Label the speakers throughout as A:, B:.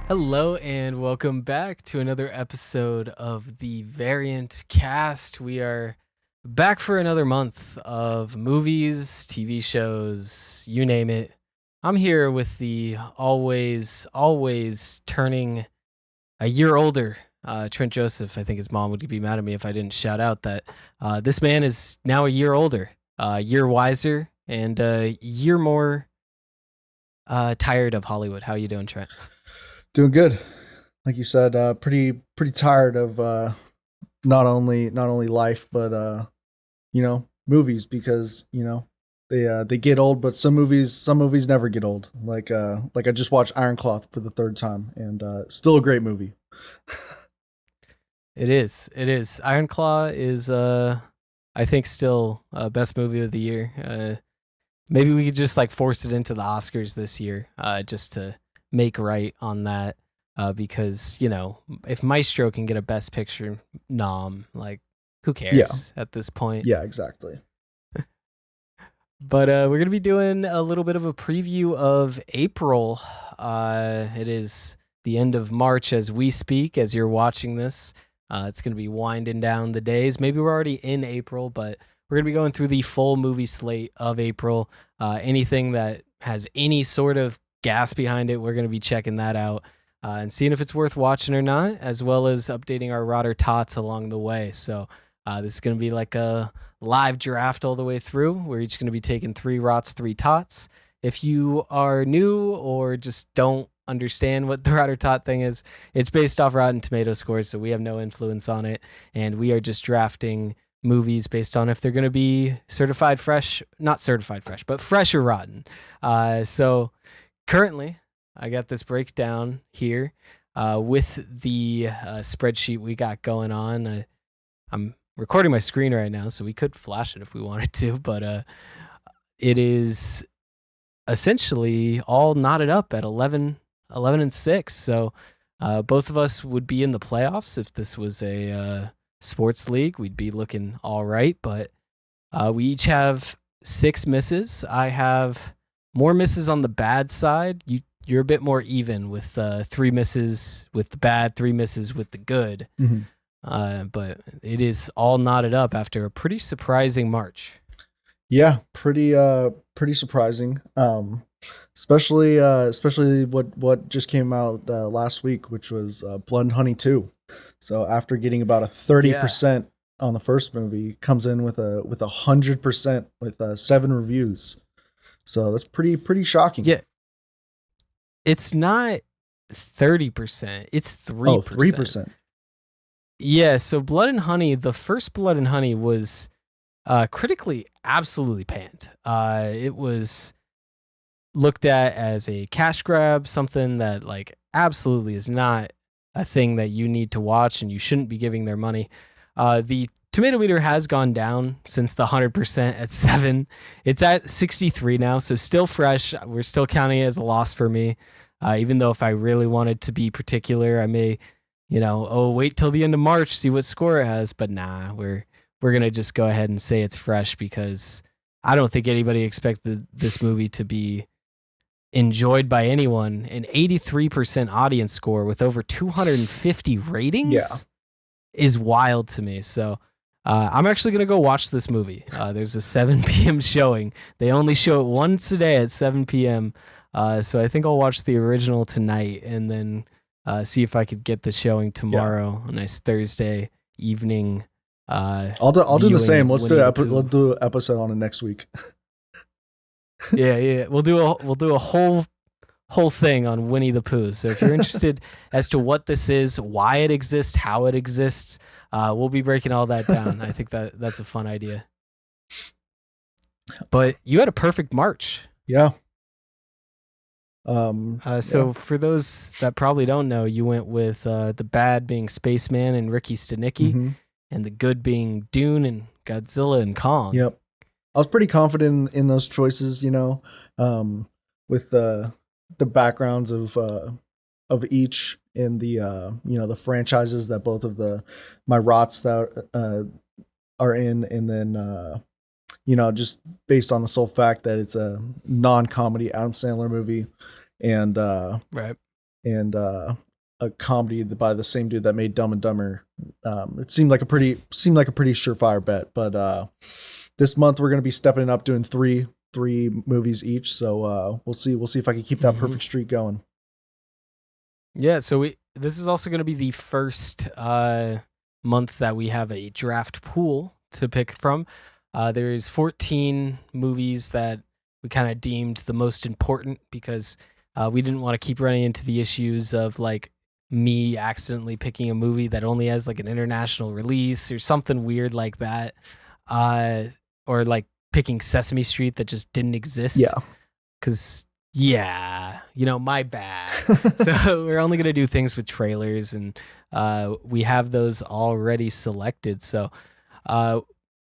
A: Hello and welcome back to another episode of the Variant Cast. We are back for another month of movies, TV shows, you name it. I'm here with the always turning a year older Trent Joseph. I think his mom would be mad at me if I didn't shout out that this man is now a year older, a year wiser, and a year more tired of Hollywood. How you doing, Trent?
B: Doing good. Like you said, pretty tired of not only life but movies because they get old, but some movies never get old. Like I just watched Ironclaw for the third time, and still a great movie.
A: It is. It is. Ironclaw is I think still best movie of the year. Maybe we could just like force it into the Oscars this year, just to make right on that. Because, if Maestro can get a best picture nom, like who cares at this point?
B: Yeah, exactly.
A: But we're gonna be doing a little bit of a preview of April. It is the end of March as we speak, as you're watching this. It's gonna be winding down the days. Maybe we're already in April, but we're gonna be going through the full movie slate of April. Anything that has any sort of gas behind it, we're gonna be checking that out. And seeing if it's worth watching or not, as well as updating our Rotter Tots along the way. So this is going to be like a live draft all the way through. We're each going to be taking 3 Rots, 3 Tots. If you are new or just don't understand what the Rotter Tot thing is, it's based off Rotten Tomato scores, so we have no influence on it. And we are just drafting movies based on if they're going to be certified fresh, not certified fresh, but fresh or rotten. So currently, I got this breakdown here with the spreadsheet we got going on. I'm recording my screen right now, so we could flash it if we wanted to, but it is essentially all knotted up at 11 and 6. So both of us would be in the playoffs if this was a sports league. We'd be looking all right, but we each have 6 misses. I have more misses on the bad side. You're a bit more even with 3 misses with the bad, 3 misses with the good.
B: Mm-hmm.
A: But it is all knotted up after a pretty surprising March.
B: Yeah, pretty surprising. Especially what just came out last week, which was Blood and Honey 2. So after getting about a 30% on the first movie, comes in with a 100% with 7 reviews. So that's pretty shocking.
A: Yeah. It's not 30%. It's 3%.
B: Oh, 3%.
A: Yeah, so Blood and Honey, the first Blood and Honey was critically absolutely panned. It was looked at as a cash grab, something that like absolutely is not a thing that you need to watch and you shouldn't be giving their money. The tomato meter has gone down since the 100% at 7. It's at 63 now, so still fresh. We're still counting it as a loss for me. Even though if I really wanted to be particular, I may, wait till the end of March, see what score it has. But nah, we're gonna just go ahead and say it's fresh because I don't think anybody expected this movie to be enjoyed by anyone. An 83% audience score with over 250 ratings is wild to me. So I'm actually going to go watch this movie. There's a 7 p.m. showing. They only show it once a day at 7 p.m. So I think I'll watch the original tonight and then see if I could get the showing tomorrow, a nice Thursday evening.
B: I'll do the same. We'll do an episode on it next week.
A: Yeah. We'll do a whole thing on Winnie the Pooh. So if you're interested as to what this is, why it exists, how it exists, we'll be breaking all that down. I think that's a fun idea. But you had a perfect March.
B: Yeah.
A: So for those that probably don't know, you went with the bad being Spaceman and Ricky Stenicki, and the good being Dune and Godzilla and Kong.
B: Yep. I was pretty confident in those choices, with the backgrounds of each in the the franchises that both of my rots that are in, and then just based on the sole fact that it's a non-comedy Adam Sandler movie, and
A: right.
B: and a comedy by the same dude that made Dumb and Dumber. It seemed like a pretty surefire bet, but this month we're gonna be stepping it up, doing three movies each. So we'll see if I can keep that perfect streak going.
A: Yeah, so this is also going to be the first month that we have a draft pool to pick from. There's 14 movies that we kind of deemed the most important because we didn't want to keep running into the issues of like me accidentally picking a movie that only has like an international release or something weird like that, or like picking Sesame Street that just didn't exist.
B: Yeah,
A: because my bad. So we're only gonna do things with trailers, and we have those already selected. So why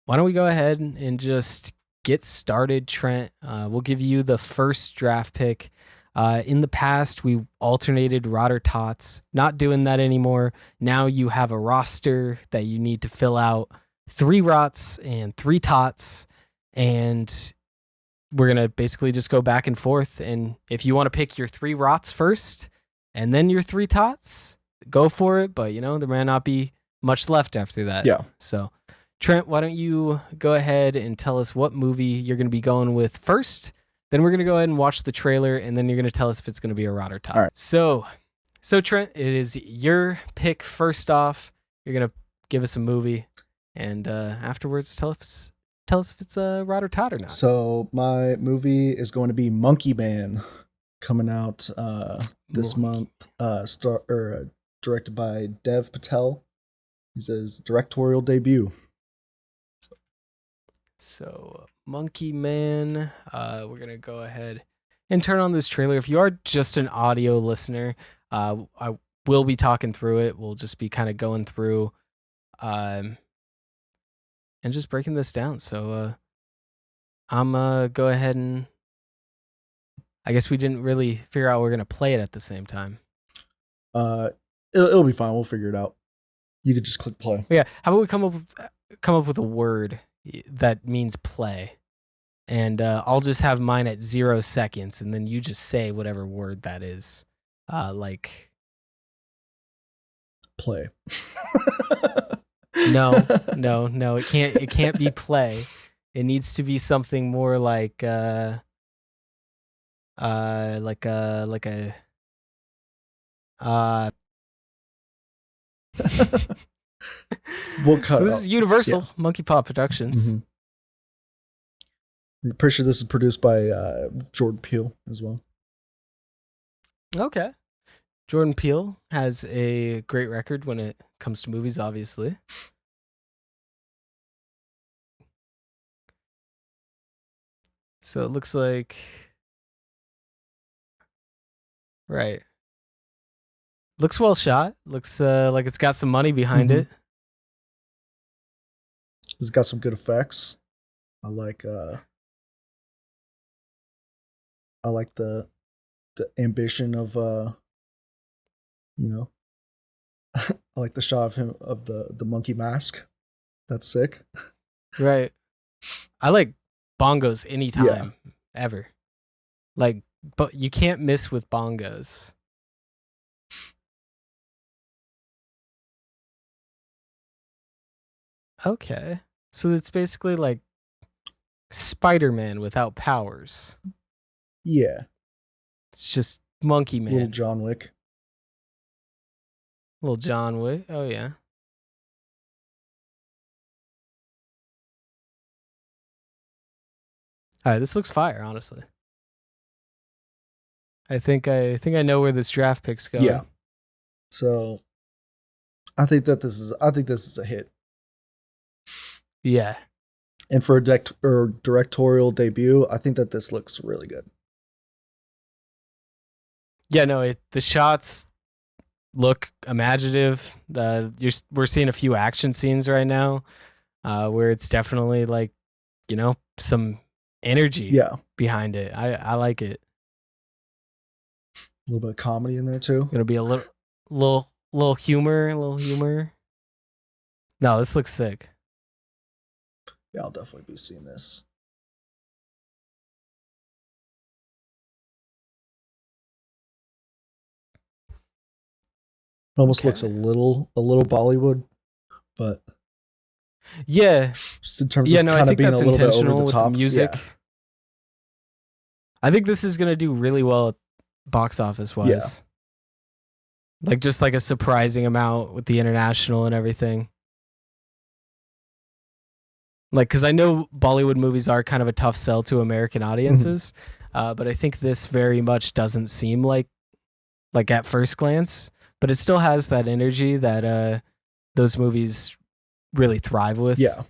A: don't we go ahead and just get started, Trent? We'll give you the first draft pick. In the past, we alternated Rot or Tots. Not doing that anymore. Now you have a roster that you need to fill out: 3 Rots and 3 Tots, and we're going to basically just go back and forth. And if you want to pick your 3 Rots first and then your 3 Tots, go for it. But, there may not be much left after that.
B: Yeah.
A: So, Trent, why don't you go ahead and tell us what movie you're going to be going with first? Then we're going to go ahead and watch the trailer, and then you're going to tell us if it's going to be a Rot or Tot.
B: All right.
A: So Trent, it is your pick first off. You're going to give us a movie, and afterwards tell us if it's a Rot or Tot or not.
B: So my movie is going to be Monkey Man, coming out this month. Directed by Dev Patel. He says directorial debut.
A: So Monkey Man, we're gonna go ahead and turn on this trailer. If you are just an audio listener, I will be talking through it. We'll just be kind of going through and just breaking this down. So I'm go ahead and I guess we didn't really figure out we're gonna play it at the same time.
B: It'll be fine. We'll figure it out. You could just click play.
A: Yeah. How about we come up with a word that means play, and I'll just have mine at 0 seconds, and then you just say whatever word that is, like
B: play.
A: No. It can't be play. It needs to be something more like a
B: We'll cut.
A: So this is Universal Monkey Paw Productions.
B: Mm-hmm. I'm pretty sure this is produced by Jordan Peele as well.
A: Okay. Jordan Peele has a great record when it comes to movies, obviously. So it looks like... Right. Looks well shot. Looks like it's got some money behind it.
B: It's got some good effects. I like the ambition of I like the shot of him of the monkey mask. That's sick.
A: Right. I like bongos anytime, ever. Like, but you can't miss with bongos. Okay. So it's basically like Spider-Man without powers.
B: Yeah.
A: It's just Monkey Man.
B: Little John Wick.
A: Little John Wick. Oh, yeah. All right, this looks fire, honestly. I think I know where this draft pick's going.
B: Yeah. So I think this is a hit.
A: Yeah.
B: And for a directorial debut, I think that this looks really good.
A: Yeah, no, the shots look imaginative. We're seeing a few action scenes right now where it's definitely like, some energy behind it. I like it.
B: A little bit of comedy in there too.
A: Gonna be a little humor. No, this looks sick.
B: Yeah, I'll definitely be seeing this. almost looks
A: Okay.
B: a little Bollywood, but
A: Yeah.
B: just in terms
A: Yeah,
B: of
A: no, I
B: kind of
A: think
B: being a
A: that's
B: little bit over the
A: intentional with the
B: top.
A: music.
B: Yeah,
A: I think this is gonna do really well at box office
B: yeah.
A: wise. Like just like a surprising amount with the international and everything. Like, because I know Bollywood movies are kind of a tough sell to American
B: Mhm.
A: audiences, but I think this very much doesn't seem like at first glance, but it still has that energy that those movies really thrive with.
B: Yeah,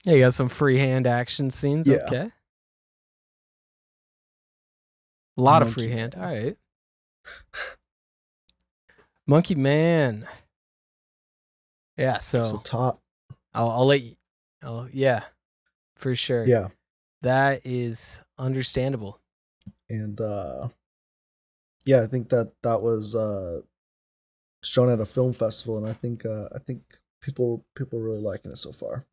A: Yeah, you got some freehand action scenes.
B: yeah.
A: Okay, a lot of
B: Monkey
A: freehand. All
B: Man.
A: right, Monkey Man. Yeah,
B: So
A: so
B: top.
A: I'll let you. Oh yeah, for sure.
B: Yeah,
A: That is understandable.
B: and yeah, I think that that was shown at a film festival, and I think people are really liking it so far.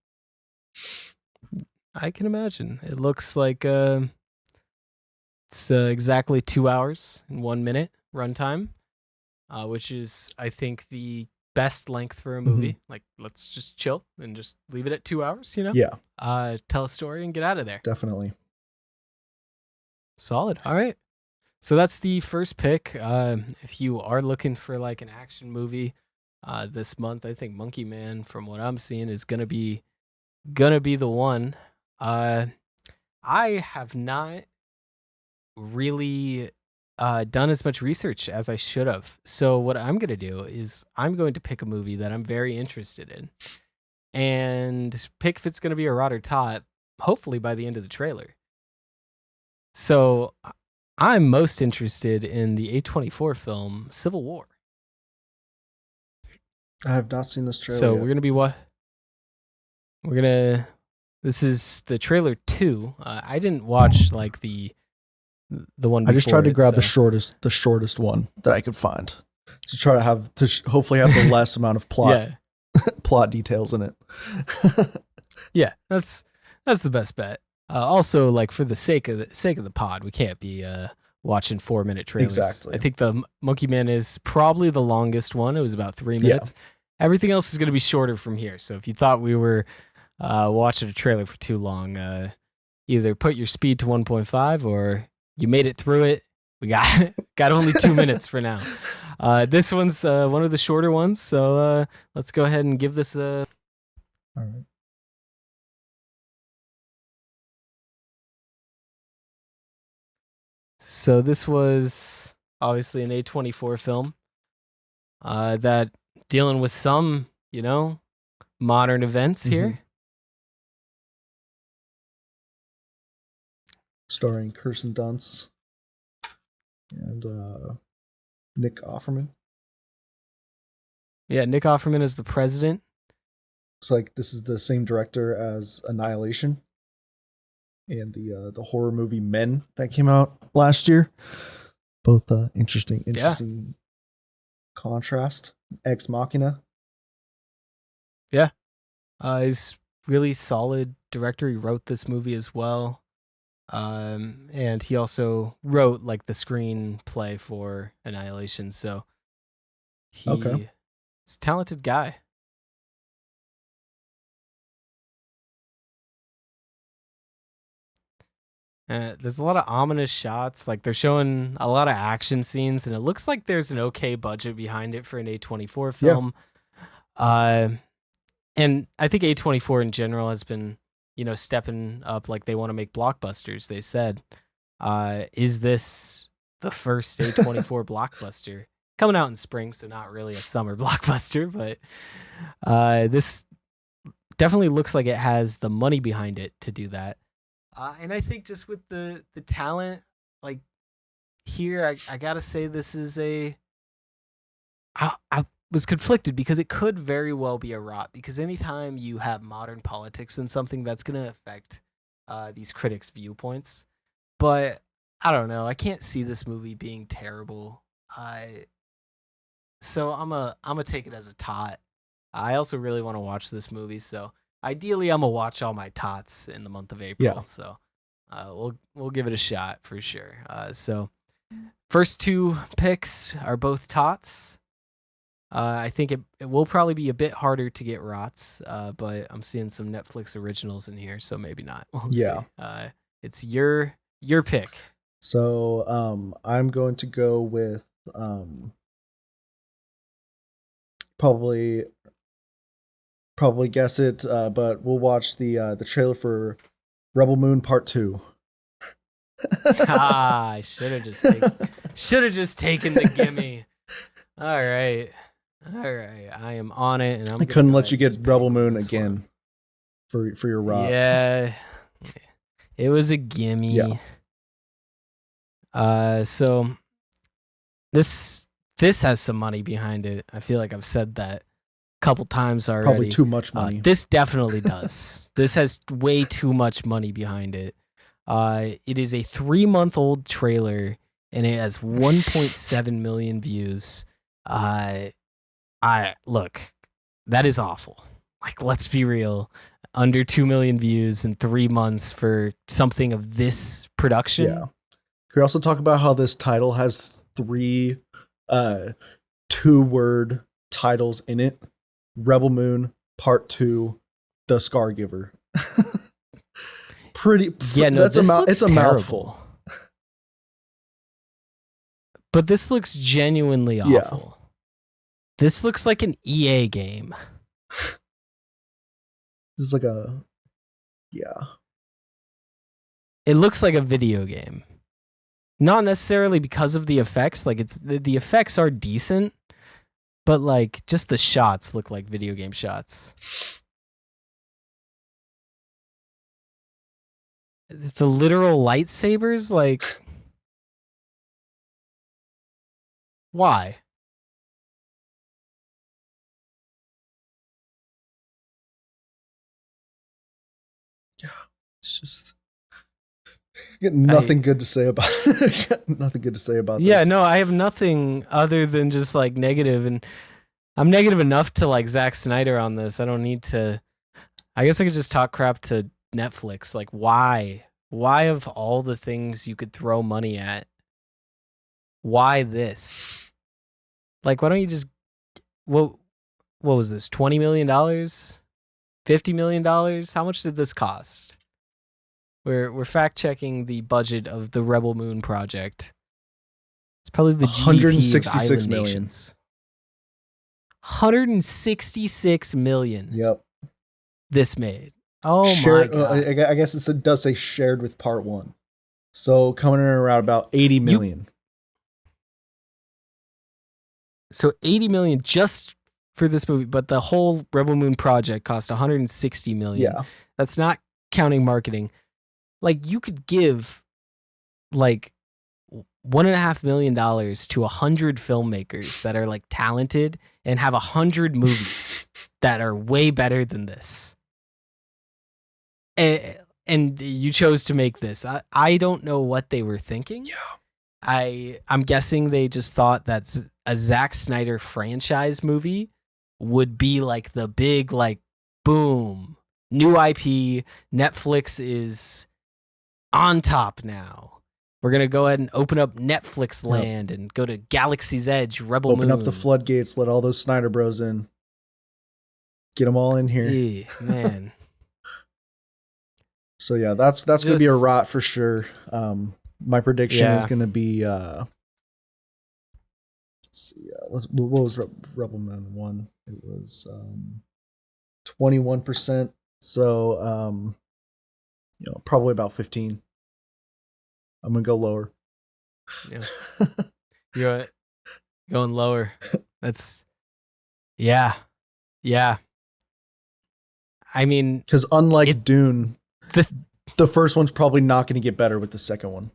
A: I can imagine. It looks like it's exactly 2 hours and 1 minute runtime, which is, I think, the best length for a
B: Hmm.
A: movie. Like, let's just chill and just leave it at 2 hours, you know?
B: Yeah,
A: Tell a story and get out of there.
B: definitely.
A: Solid. All right. So that's the first pick. If you are looking for like an action movie this month, I think Monkey Man, from what I'm seeing, is gonna be the one. Uh, I have not really done as much research as I should have. So what I'm gonna do is I'm going to pick a movie that I'm very interested in, and pick if it's gonna be a rot or tot. Hopefully by the end of the trailer. So I'm most interested in the A24 film Civil War.
B: I have not seen this trailer
A: So
B: yet.
A: we're gonna be what? We're gonna. This is the trailer 2. I didn't watch like the one
B: I just tried
A: before
B: to
A: it.
B: grab
A: So
B: the shortest one that I could find to try to have to hopefully have the less amount of
A: yeah,
B: plot details in it.
A: yeah, that's the best bet. Also, like for the sake of the pod, we can't be watching 4 minute trailers. I
B: Exactly.
A: think the Monkey Man is probably the longest one. It was about 3
B: Yeah.
A: minutes. Everything else is going to be shorter from here. So if you thought we were watching a trailer for too long, either put your speed to 1.5 or you made it through it. We got got only 2 minutes for now. This one's one of the shorter ones, so let's go ahead and give this a.
B: All right.
A: So this was obviously an A24 film that dealing with some, modern events
B: Mm-hmm.
A: here.
B: Starring Kirsten Dunst and Nick Offerman.
A: Yeah, Nick Offerman is the president.
B: Looks like this is the same director as Annihilation and the horror movie Men that came out last year. Both interesting
A: Yeah,
B: contrast. Ex Machina.
A: yeah. He's really solid director. He wrote this movie as well. And he also wrote like the screenplay for Annihilation. So
B: Okay.
A: he's a talented guy. There's a lot of ominous shots. Like they're showing a lot of action scenes, and it looks like there's an okay budget behind it for an A24
B: Yeah.
A: film. Uh, and I think A24 in general has been, stepping up. Like they want to make blockbusters. They said, is this the first A24 blockbuster coming out in spring? So not really a summer blockbuster, but this definitely looks like it has the money behind it to do that. And I think just with the talent, like here, I gotta say this is I was conflicted because it could very well be a rot. Because anytime you have modern politics in something, that's gonna affect these critics' viewpoints. But I don't know. I can't see this movie being terrible. So I'm a take it as a tot. I also really want to watch this movie, so ideally I'm gonna watch all my tots in the month of April.
B: Yeah.
A: So we'll give it a shot for sure. So first two picks are both tots. I think it will probably be a bit harder to get rots, but I'm seeing some Netflix originals in here, so maybe not. We'll
B: Yeah.
A: see. It's your pick.
B: So I'm going to go with probably guess it, but we'll watch the trailer for Rebel Moon Part 2.
A: I should have just taken the gimme. All right. I am on it, and
B: I couldn't let you get Rebel Moon again for your rot.
A: Yeah, it was a gimme.
B: Yeah.
A: So this has some money behind it. I feel like I've said that a couple times already.
B: Probably too much money.
A: This definitely does. This has way too much money behind it. It is a 3-month-old trailer, and it has 1.7 million views. I look, that is awful. Like, let's be real. Under 2 million views in 3 months for something of this production.
B: Yeah. Can we also talk about how this title has 3 2-word titles in it? Rebel Moon Part 2, The Scargiver.
A: Yeah, no,
B: that's
A: this
B: it's
A: looks
B: a
A: terrible.
B: mouthful.
A: But this looks genuinely awful. This looks like an EA game.
B: It's like yeah.
A: It looks like a video game. Not necessarily because of the effects. Like, it's the effects are decent, but like just the shots look like video game shots. The literal lightsabers, like, why?
B: Yeah, it's just got nothing good to say about nothing good to say about this.
A: Yeah, no, I have nothing other than just like negative, and I'm negative enough to like Zack Snyder on this. I don't need to. I guess I could just talk crap to Netflix. Like, why? Why of all the things you could throw money at? Why this? Like, why don't you just what was this? $20 million? $50 million? How much did this cost? We're fact checking the budget of the Rebel Moon project. It's probably the GDP of Island Nations. 166 million.
B: Yep.
A: This made. Oh my god.
B: I guess it does say shared with Part 1. So coming in around about 80 million.
A: So 80 million just for this movie, but the whole Rebel Moon project cost 160 million.
B: Yeah.
A: That's not counting marketing. Like, you could give like $1.5 million to 100 filmmakers that are like talented and have 100 movies that are way better than this. And you chose to make this. I don't know what they were thinking.
B: Yeah.
A: I'm guessing they just thought that a Zack Snyder franchise movie would be like the big, like, boom, new IP. Netflix is on top now. We're going to go ahead and open up Netflix land and go to Galaxy's Edge, Rebel Moon.
B: Open up the floodgates, let all those Snyder bros in. Get them all in here.
A: Man.
B: So yeah, that's going to be a rot for sure. My prediction is going to be let's see. What was Rebel Moon 1? It was 21%. So probably about 15. I'm going to go lower.
A: Yeah. You're going lower. That's yeah. I mean,
B: because unlike Dune, the first one's probably not going to get better with the second one.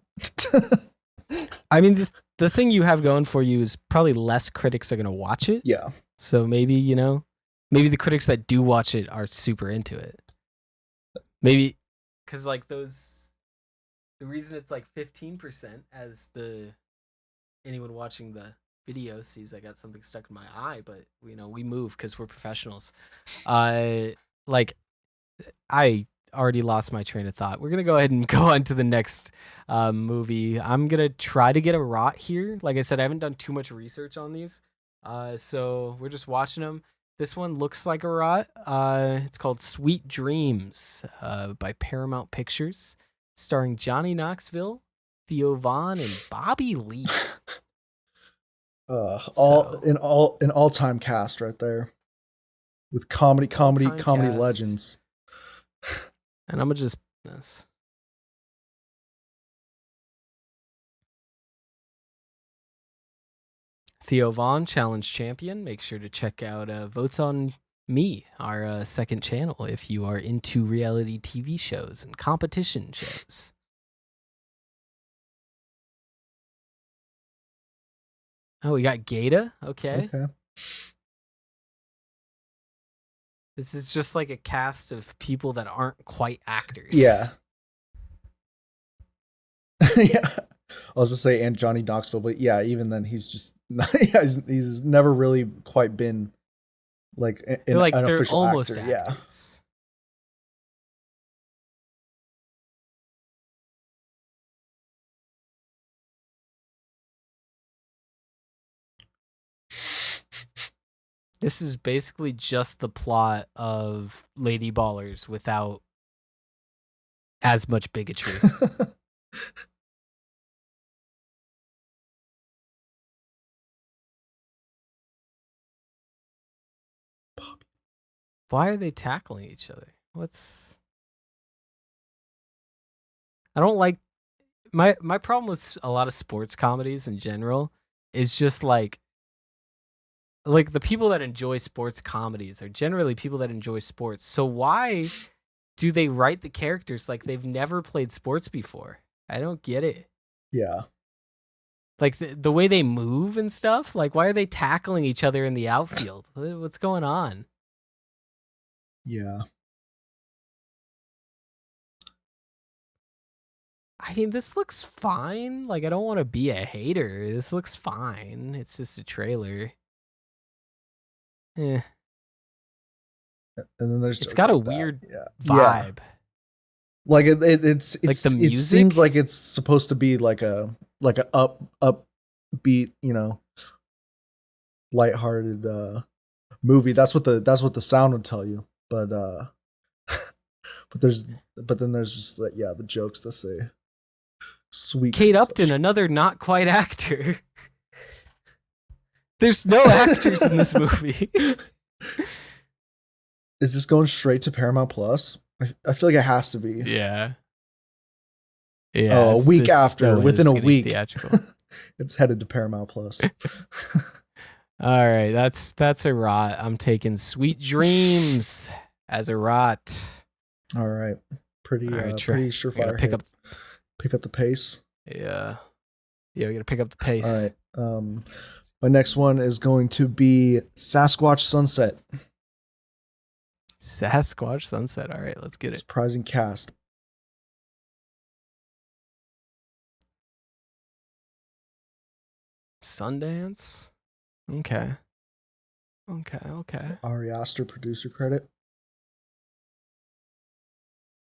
A: I mean, the thing you have going for you is probably less critics are going to watch it.
B: Yeah.
A: So maybe, maybe the critics that do watch it are super into it. Maybe because like the reason it's like 15% as anyone watching the video sees I got something stuck in my eye, but we move because we're professionals. Uh, like I already lost my train of thought. We're gonna go ahead and go on to the next movie. I'm gonna try to get a rot here. Like I said, I haven't done too much research on these, so we're just watching them. This one looks like a rot. It's called Sweet Dreams by Paramount Pictures, starring Johnny Knoxville, Theo Vaughn, and Bobby Lee.
B: An all-time cast right there with comedy legends.
A: And I'm gonna just this. Theo Vaughn, challenge champion. Make sure to check out Votes on Me, our second channel, if you are into reality TV shows and competition shows. Oh, we got Gata. Okay. This is just like a cast of people that aren't quite actors.
B: Yeah. Yeah. I was just say and Johnny Knoxville, but yeah, even then he's just not, yeah, he's never really quite been like an official
A: almost
B: actor.
A: Actors. Yeah. This is basically just the plot of Lady Ballers without as much bigotry. Why are they tackling each other? I don't like my problem with a lot of sports comedies in general is just like the people that enjoy sports comedies are generally people that enjoy sports. So why do they write the characters like they've never played sports before? I don't get it.
B: Yeah.
A: Like the way they move and stuff. Like, why are they tackling each other in the outfield? What's going on?
B: Yeah.
A: I mean, this looks fine. Like, I don't want to be a hater. This looks fine. It's just a trailer. Eh.
B: And then
A: it's got a weird
B: Yeah.
A: vibe.
B: Like it's
A: like the music?
B: It seems like it's supposed to be like a upbeat, lighthearted movie. That's what the sound would tell you. But then there's just the jokes that say sweet
A: Kate Upton, another not quite actor. There's no actors in this movie.
B: Is this going straight to Paramount Plus? I feel like it has to be.
A: Yeah.
B: Yeah. A week after, within a week,
A: theatrical.
B: It's headed to Paramount Plus.
A: All right, that's a rot. I'm taking Sweet Dreams as a rot.
B: All right, pretty surefire. Pick up the pace.
A: Yeah, we gotta pick up the pace.
B: All right. My next one is going to be Sasquatch Sunset.
A: Sasquatch Sunset. All right, let's get it.
B: Surprising cast.
A: Sundance. Okay.
B: Ari Aster producer credit.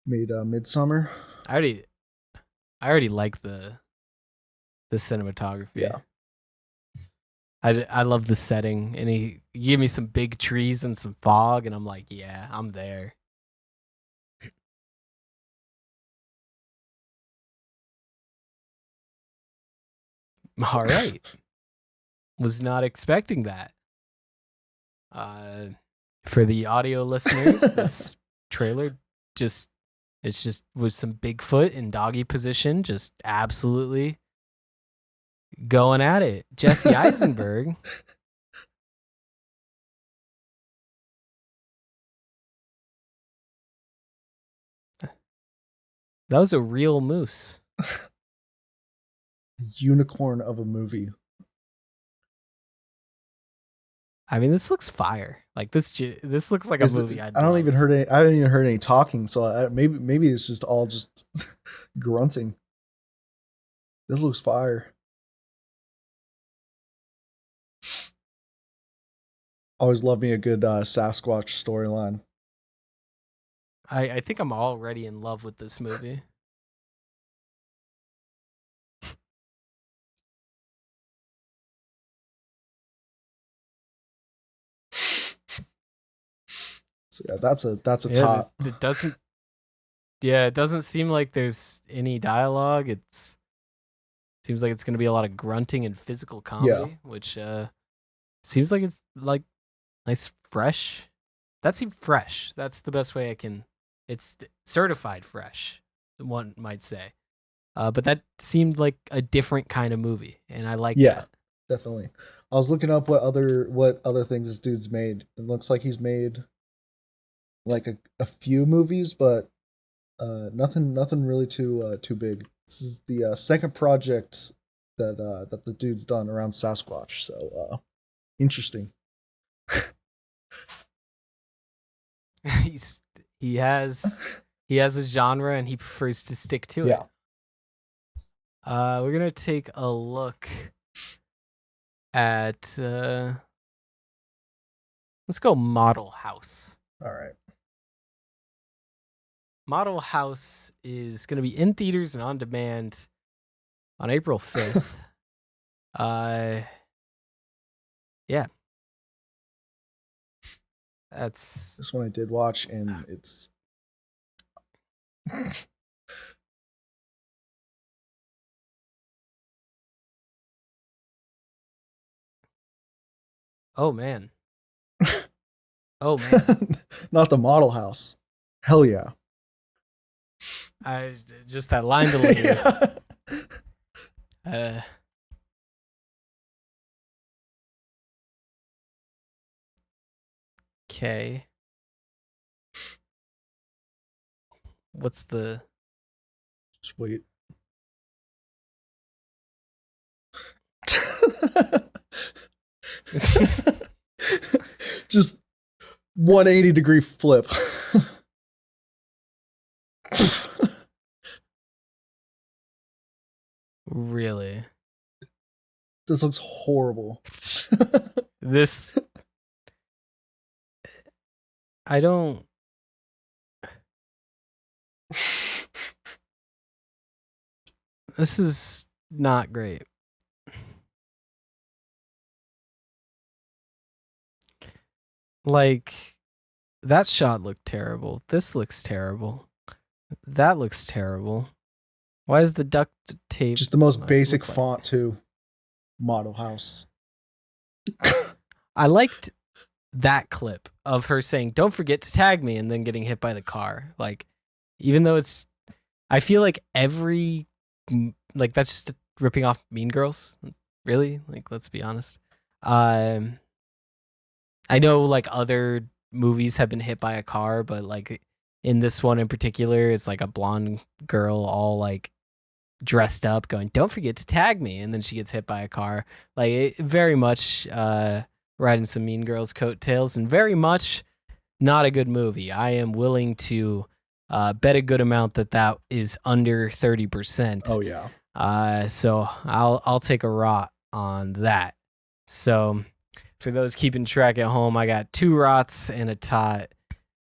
B: Made Midsummer.
A: I already like the cinematography.
B: Yeah.
A: I love the setting, and he gave me some big trees and some fog, and I'm like, yeah, I'm there. All right. Was not expecting that. For the audio listeners, this trailer was some Bigfoot in doggy position, just absolutely going at it. Jesse Eisenberg. That was a real moose.
B: Unicorn of a movie.
A: I mean, this looks fire. Like this looks like a movie.
B: I haven't even heard any talking. So maybe it's just all just grunting. This looks fire. Always love me a good Sasquatch storyline.
A: I think I'm already in love with this movie.
B: So yeah, that's a
A: Yeah,
B: top.
A: it doesn't. Yeah, it doesn't seem like there's any dialogue. It's seems like it's going to be a lot of grunting and physical
B: Yeah,
A: comedy, which seems like it's like nice, fresh. That seemed fresh. That's the best way I can. It's certified fresh, one might say. But that seemed like a different kind of movie, and I like
B: yeah,
A: that.
B: definitely. I was looking up what other things this dude's made. It looks like he's made like a few movies, but nothing really too big. This is the second project that the dude's done around Sasquatch. So interesting.
A: He's he has he has a genre, and he prefers to stick to it.
B: Yeah.
A: We're gonna take a look at let's go Model House.
B: All right.
A: Model House is going to be in theaters and on demand on April 5th. uh yeah, that's
B: This one I did watch, and it's
A: oh man. Oh man.
B: not the model house. Hell yeah.
A: I just that line delivery.
B: Yeah.
A: uh okay. What's the
B: Just wait. Just 180-degree flip.
A: really?
B: This looks horrible.
A: This I don't this is not great. Like that shot looked terrible. This looks terrible. That looks terrible. Why is the duct tape
B: Just the most basic
A: look like?
B: font too. Model house.
A: I liked that clip of her saying, "Don't forget to tag me," and then getting hit by the car. Like, even though it's, I feel like like that's just ripping off Mean Girls. Really, like let's be honest. Um, I know like other movies have been hit by a car, but like in this one in particular, it's like a blonde girl all like dressed up going, "Don't forget to tag me," and then she gets hit by a car. Like it, very much riding some Mean Girls coattails, and very much not a good movie. I am willing to bet a good amount that that is under 30%.
B: Oh yeah.
A: So I'll take a rot on that. So for those keeping track at home, I got 2 rots and a tot.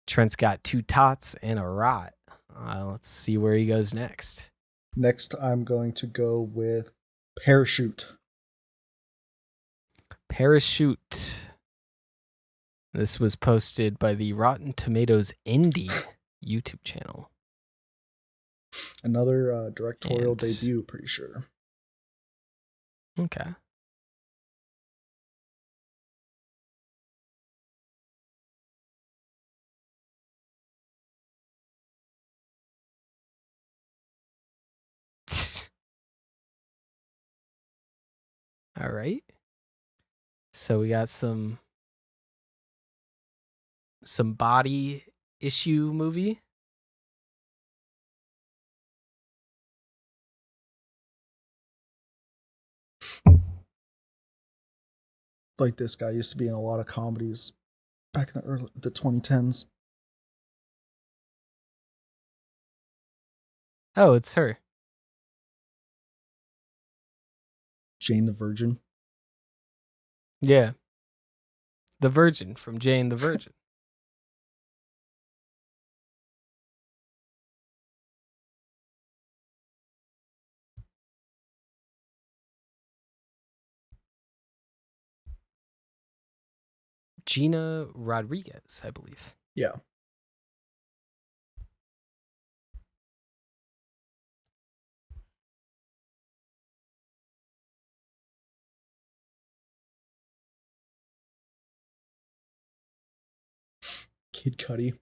A: Trent's got 2 tots and a rot. Let's see where he goes next.
B: Next, I'm going to go with Parachute.
A: Parachute. This was posted by the Rotten Tomatoes Indie YouTube channel.
B: Another directorial
A: And-
B: debut, pretty sure.
A: Okay. All right. So we got some body issue movie.
B: Like this guy used to be in a lot of comedies back in the 2010s.
A: Oh, it's her.
B: Jane the Virgin.
A: Yeah. The Virgin from Jane the Virgin. Gina Rodriguez, I believe.
B: Yeah. Kid Cudi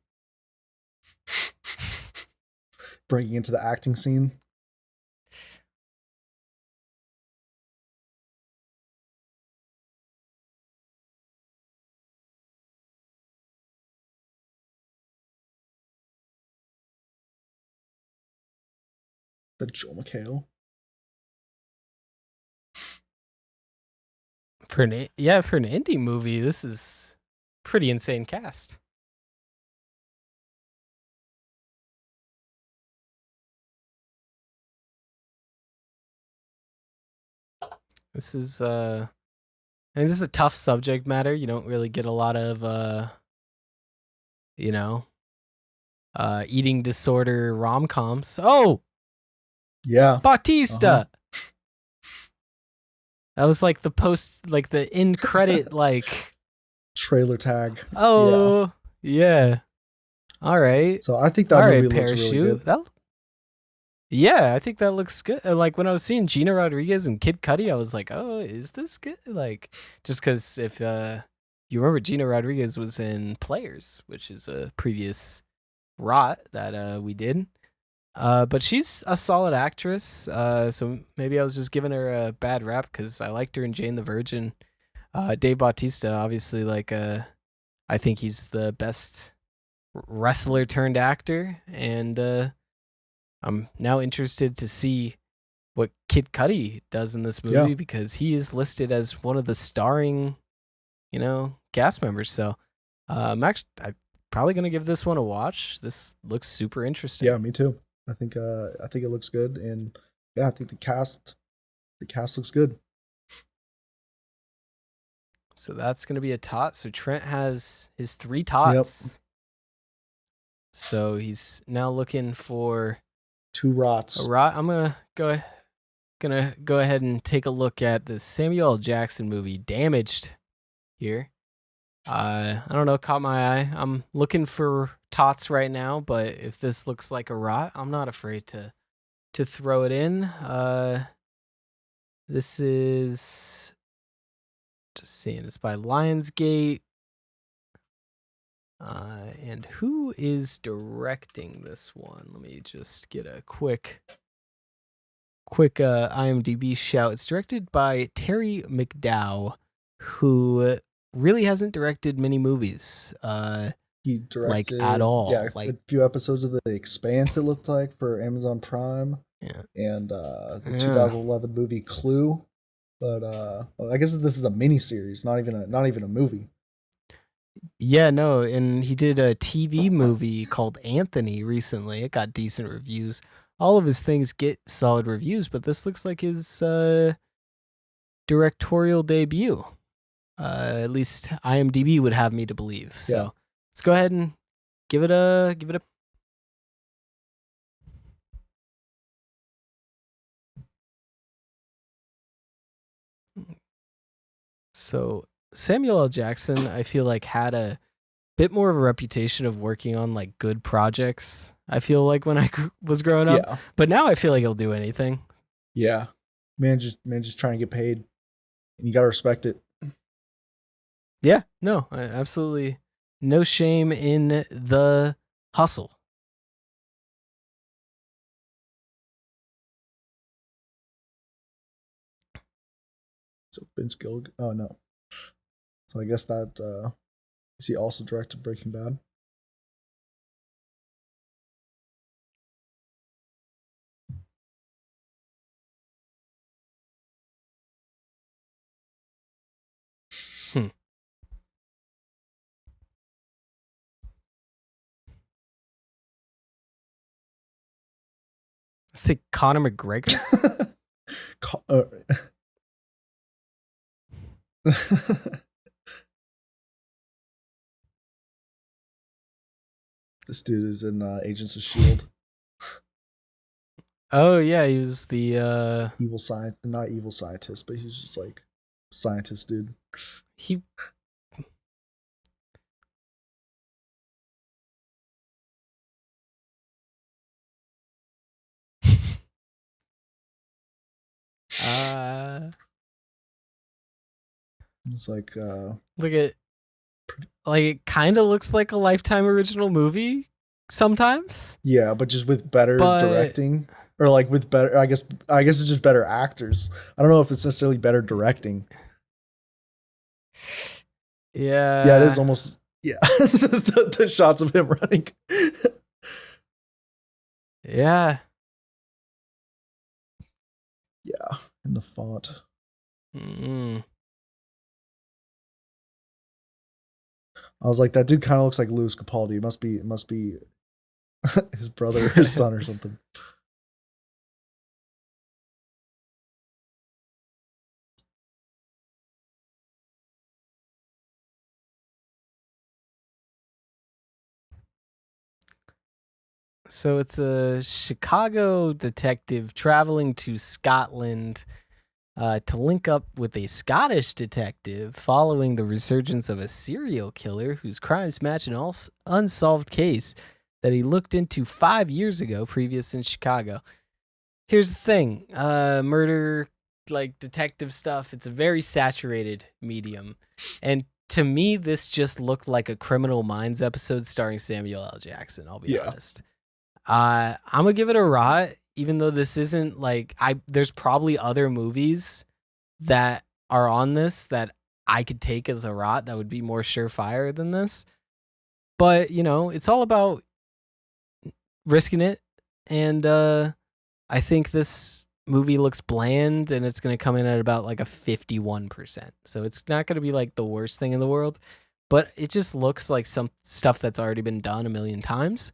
B: breaking into the acting scene. The Joel McHale.
A: For an indie movie, this is pretty insane cast. This is this is a tough subject matter. You don't really get a lot of eating disorder rom-coms. Oh,
B: yeah,
A: Bautista. That was like the end credit like
B: trailer tag.
A: Oh, yeah. All right.
B: So I think that movie looks
A: Parachute.
B: really good.
A: Yeah, I think that looks good. Like when I was seeing Gina Rodriguez and Kid Cudi, I was like, "Oh, is this good?" Like, just because if you remember, Gina Rodriguez was in Players, which is a previous rot that we did. But she's a solid actress. So maybe I was just giving her a bad rap because I liked her in Jane the Virgin. Dave Bautista, obviously, I think he's the best wrestler turned actor, and I'm now interested to see what Kid Cudi does in this movie because he is listed as one of the starring, cast members. So I'm probably gonna give this one a watch. This looks super interesting.
B: Yeah, me too. I think it looks good, and I think the cast looks good.
A: So that's gonna be a tot. So Trent has his 3 tots. Yep. So he's now looking for
B: 2 rots.
A: A rot. I'm gonna go ahead and take a look at the Samuel L. Jackson movie Damaged here. I don't know, caught my eye. I'm looking for tots right now, but if this looks like a rot, I'm not afraid to throw it in. This is just seeing, it's by Lionsgate. And who is directing this one? Let me just get a quick IMDb shout. It's directed by Terry McDowell, who really hasn't directed many movies.
B: He directed
A: at all.
B: Yeah, a few episodes of The Expanse, it looked like, for Amazon Prime.
A: Yeah.
B: And the 2011 movie Clue. But I guess this is a miniseries, not even a movie.
A: Yeah, no, and he did a TV movie called Anthony recently. It got decent reviews. All of his things get solid reviews, but this looks like his directorial debut. At least IMDb would have me to believe. So let's go ahead and give it a. So Samuel L. Jackson, I feel like, had a bit more of a reputation of working on like good projects. I feel like when I was growing up, but now I feel like he'll do anything.
B: Yeah, man, just trying to get paid, and you gotta respect it.
A: Yeah, no, absolutely, no shame in the hustle.
B: So Vince Gilligan. Oh no. So I guess that is he also directed Breaking Bad?
A: Say Conor McGregor.
B: This dude is in Agents of Shield.
A: Oh yeah, he was the
B: Evil scientist, not evil scientist, but he's just like scientist dude.
A: he
B: It's like
A: look at like it kind of looks like a Lifetime original movie sometimes.
B: yeah, but just with better
A: But
B: directing, or like with better. I guess it's just better actors. I don't know if it's necessarily better directing. Yeah, it is almost. Yeah, the shots of him running.
A: Yeah.
B: Yeah, in the font.
A: Mm-mm.
B: I was like, that dude kind of looks like Louis Capaldi. It must be his brother or his son or something.
A: So it's a Chicago detective traveling to Scotland to link up with a Scottish detective following the resurgence of a serial killer whose crimes match an unsolved case that he looked into 5 years ago, previous in Chicago. Here's the thing, murder, like detective stuff, it's a very saturated medium. And to me, this just looked like a Criminal Minds episode starring Samuel L. Jackson, I'll be honest. I'm gonna give it a rot, even though this isn't like there's probably other movies that are on this that I could take as a rot that would be more surefire than this. But, you know, it's all about risking it. And I think this movie looks bland and it's gonna come in at about like a 51%. So it's not gonna be like the worst thing in the world, but it just looks like some stuff that's already been done a million times.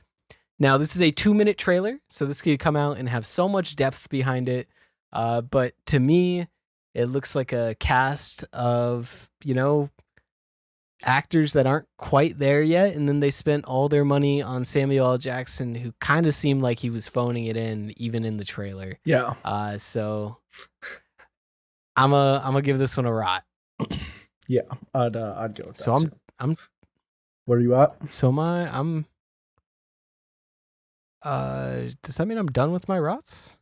A: Now, this is a 2-minute trailer, so this could come out and have so much depth behind it. But to me, it looks like a cast of, you know, actors that aren't quite there yet. And then they spent all their money on Samuel L. Jackson, who kind of seemed like he was phoning it in, even in the trailer.
B: Yeah.
A: So I'm gonna give this one a rot.
B: Yeah, I'd go with that.
A: So I'm.
B: Where are you at?
A: So I'm. Does that mean I'm done with my rots?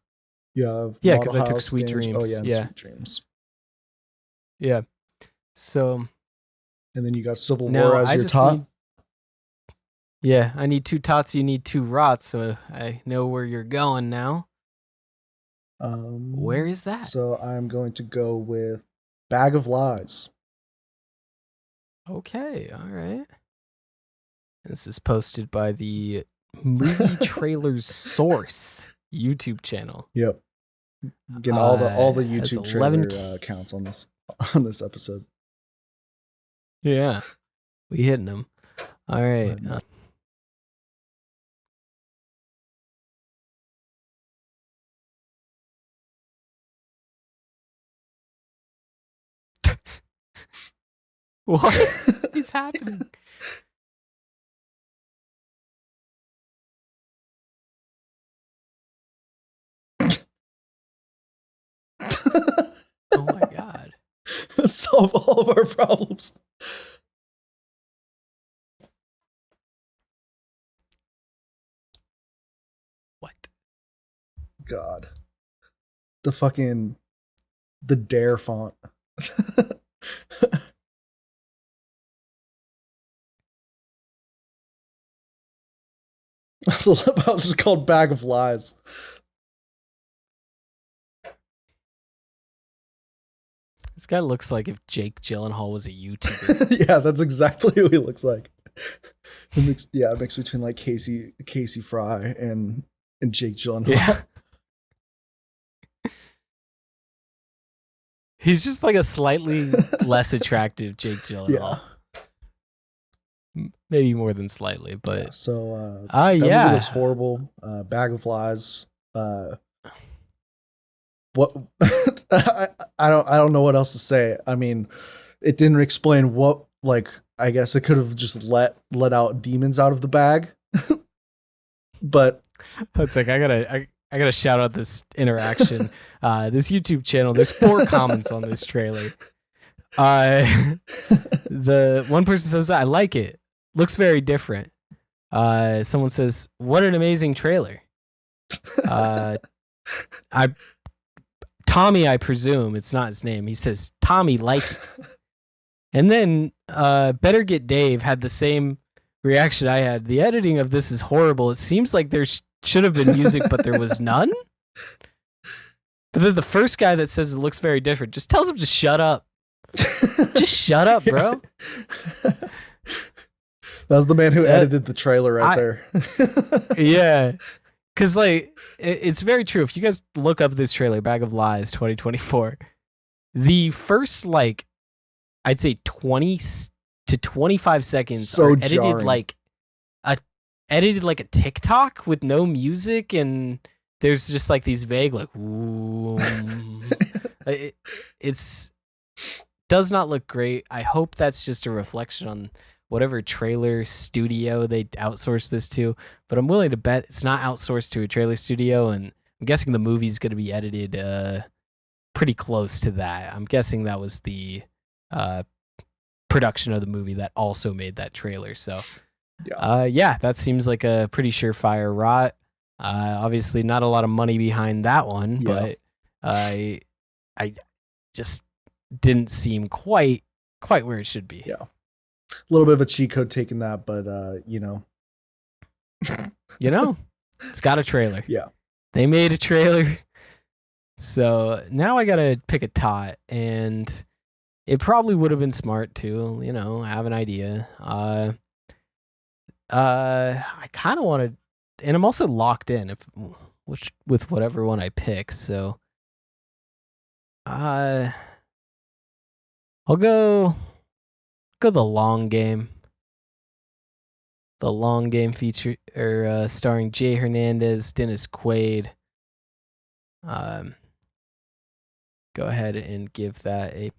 B: Yeah,
A: because I took Sweet Dreams.
B: Oh yeah, Sweet Dreams.
A: Yeah. So.
B: And then you got Civil War as your top.
A: I need 2 tots. You need 2 rots. So I know where you're going now. Where is that?
B: So I'm going to go with Bag of Lies.
A: Okay, all right. This is posted by the Movie Trailers Source YouTube channel.
B: Yep. Getting all the YouTube trailer counts on this episode.
A: Yeah, we hitting them. All right. What is happening? Oh my god.
B: Solve all of our problems.
A: What?
B: God. The Dare font. That's just called Bag of Lies.
A: This guy looks like if Jake Gyllenhaal was a YouTuber.
B: Yeah, that's exactly who he looks like. It mix between like Casey Fry and Jake Gyllenhaal.
A: Yeah. He's just like a slightly less attractive Jake Gyllenhaal. Yeah. Maybe more than slightly, but
B: yeah, so that movie looks horrible. Bag of Lies. What I don't know what else to say. I mean, it didn't explain what, like, I guess it could have just let out demons out of the bag. But
A: It's like I gotta shout out this interaction. This YouTube channel. There's 4 comments on this trailer. The one person says, "I like it. Looks very different." Someone says, "What an amazing trailer." I Tommy, I presume it's not his name. He says, "Tommy, like it." And then Better Get Dave had the same reaction I had. "The editing of this is horrible. It seems like there should have been music, but there was none." But then the first guy that says it looks very different just tells him to shut up. Just shut up, bro.
B: That was the man who edited the trailer there.
A: Yeah. Because, like, it's very true. If you guys look up this trailer, Bag of Lies 2024, the first, like, I'd say 20 to 25 seconds are edited
B: jarring.
A: like a TikTok with no music, and there's just like these vague like ooh. It's does not look great. I hope that's just a reflection on whatever trailer studio they outsourced this to, but I'm willing to bet it's not outsourced to a trailer studio, and I'm guessing the movie's going to be edited pretty close to that. I'm guessing that was the production of the movie that also made that trailer. So yeah, that seems like a pretty surefire rot. Obviously not a lot of money behind that one, but I just didn't seem quite where it should be.
B: Yeah. A little bit of a cheat code taking that, but
A: it's got a trailer.
B: Yeah.
A: They made a trailer. So now I got to pick a tot, and it probably would have been smart to, have an idea. I kind of want to, and I'm also locked in with whatever one I pick. So I'll go the long game. The long game feature starring Jay Hernandez, Dennis Quaid. Go ahead and give that a.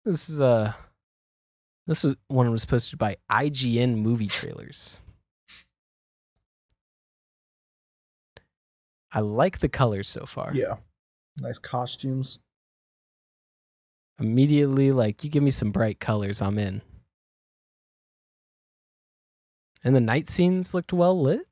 A: This was one was posted by IGN Movie Trailers. I like the colors so far.
B: Yeah. Nice costumes.
A: Immediately, like, you give me some bright colors, I'm in. And the night scenes looked well lit.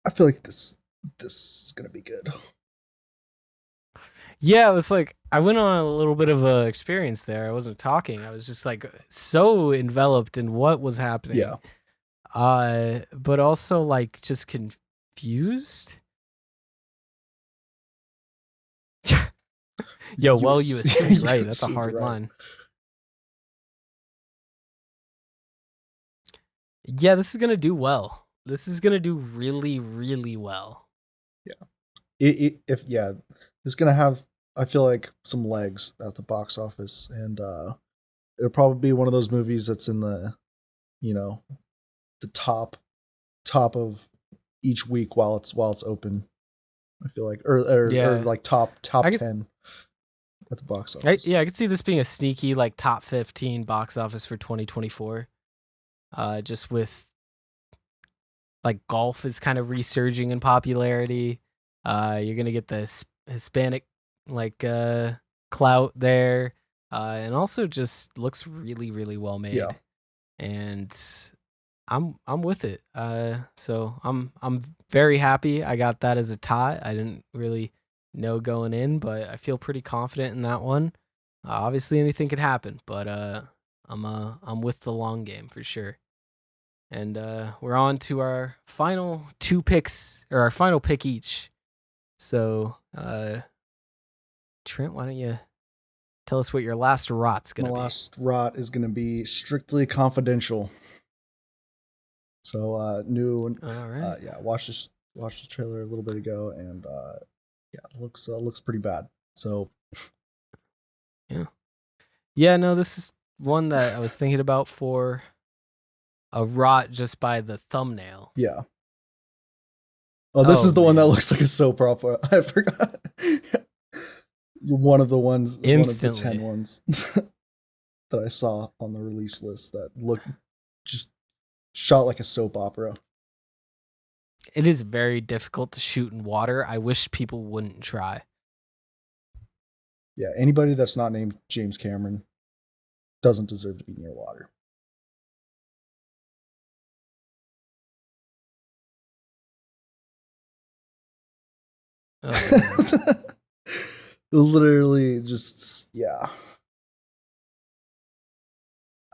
B: I feel like this is gonna be good.
A: Yeah, it was like I went on a little bit of a experience there. I wasn't talking. I was just like so enveloped in what was happening.
B: Yeah.
A: But also like just confused. Yo, you assumed right. That's a hard line. Yeah, this is gonna do well. This is gonna do really, really well.
B: Yeah. This is gonna have, I feel like, some legs at the box office, and it'll probably be one of those movies that's in the, the top of each week while it's open. I feel like, or like top 10 at the box office.
A: I could see this being a sneaky like top 15 box office for 2024. Just with like golf is kind of resurging in popularity. You're gonna get this Hispanic like clout there, and also just looks really, really well made.
B: Yeah.
A: And I'm with it. So I'm very happy I got that as a tie. I didn't really know going in, but I feel pretty confident in that one. Obviously, anything could happen, but I'm with the long game for sure. And we're on to our final two picks, or our final pick each. So, Trent, why don't you tell us what your last rot's
B: My
A: gonna be?
B: last rot is going to be strictly confidential. So new,
A: All right.
B: yeah, watched the trailer a little bit ago, and yeah, it looks pretty bad. So
A: Yeah. Yeah. No, this is one that I was thinking about for a rot just by the thumbnail.
B: yeah. Oh, this
A: Oh
B: is the one that
A: man.
B: looks like a soap opera. I forgot. One of the ones, one of the 10
A: Instantly.
B: ones that I saw on the release list that looked just shot like a soap opera.
A: It is very difficult to shoot in water. I wish people wouldn't try.
B: Yeah, anybody that's not named James Cameron doesn't deserve to be near water.
A: Oh man.
B: Literally, just yeah.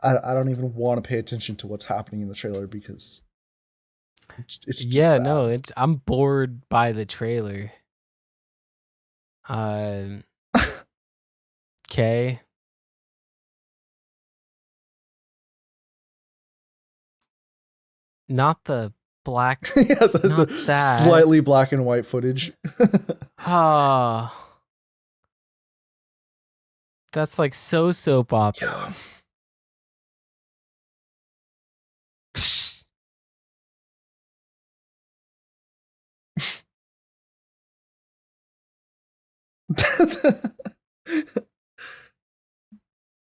B: I don't even want to pay attention to what's happening in the trailer because it's just
A: Yeah, no,
B: bad.
A: I'm bored by the trailer. Okay. Not the black,
B: Yeah,
A: not
B: the
A: that.
B: slightly black and white footage.
A: Ah, that's like so soap
B: Yeah.
A: opera.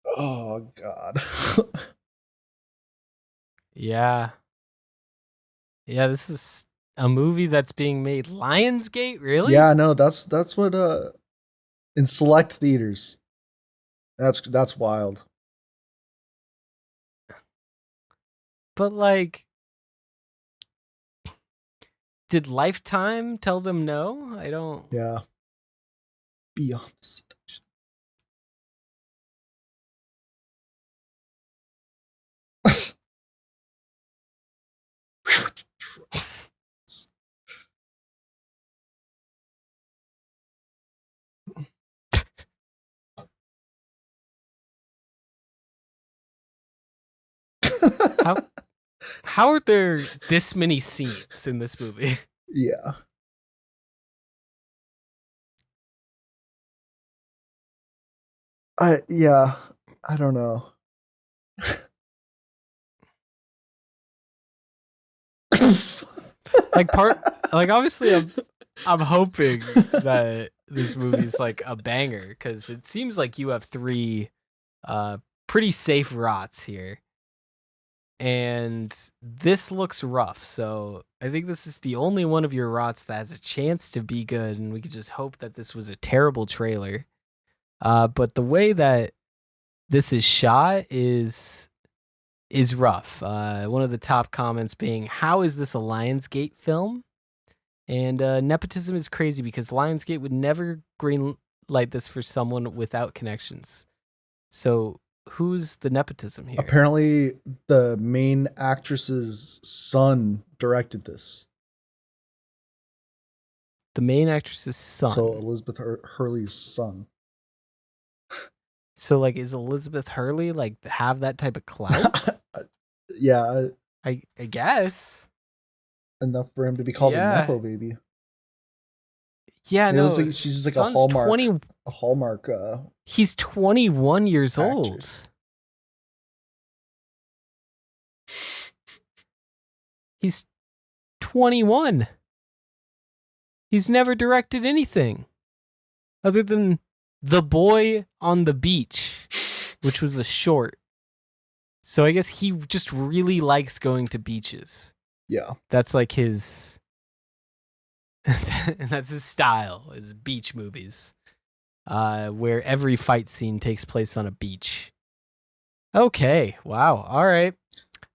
B: Oh god.
A: Yeah. Yeah, this is a movie that's being made. Lionsgate, really?
B: Yeah, no, that's what in select theaters. That's wild.
A: But like, did Lifetime tell them no? I don't.
B: Yeah. Beyond the seduction.
A: How how are there this many scenes in this movie?
B: Yeah. Yeah, I don't know.
A: Like obviously I'm hoping that this movie's like a banger because it seems like you have three uh pretty safe rots here. And this looks rough, so I think this is the only one of your rots that has a chance to be good, and we could just hope that this was a terrible trailer. But the way that this is shot is rough. One of the top comments being, "How is this a Lionsgate film?" And nepotism is crazy because Lionsgate would never green light this for someone without connections. So who's the nepotism here?
B: Apparently the main actress's son directed this.
A: The main actress's
B: So
A: son.
B: Elizabeth Hurley's son.
A: So like, is Elizabeth Hurley like have that type of clout?
B: Yeah,
A: I guess.
B: enough for him to be called a
A: Yeah.
B: nepo baby.
A: Yeah.
B: It looks
A: No.
B: like she's just like
A: Son's 20.
B: a Hallmark
A: He's 21 years old.
B: actress.
A: He's 21. He's never directed anything other than The Boy on the Beach, which was a short. So I guess he just really likes going to beaches.
B: Yeah.
A: That's like his that's his style, is beach movies. Where every fight scene takes place on a beach. Okay, wow. All right.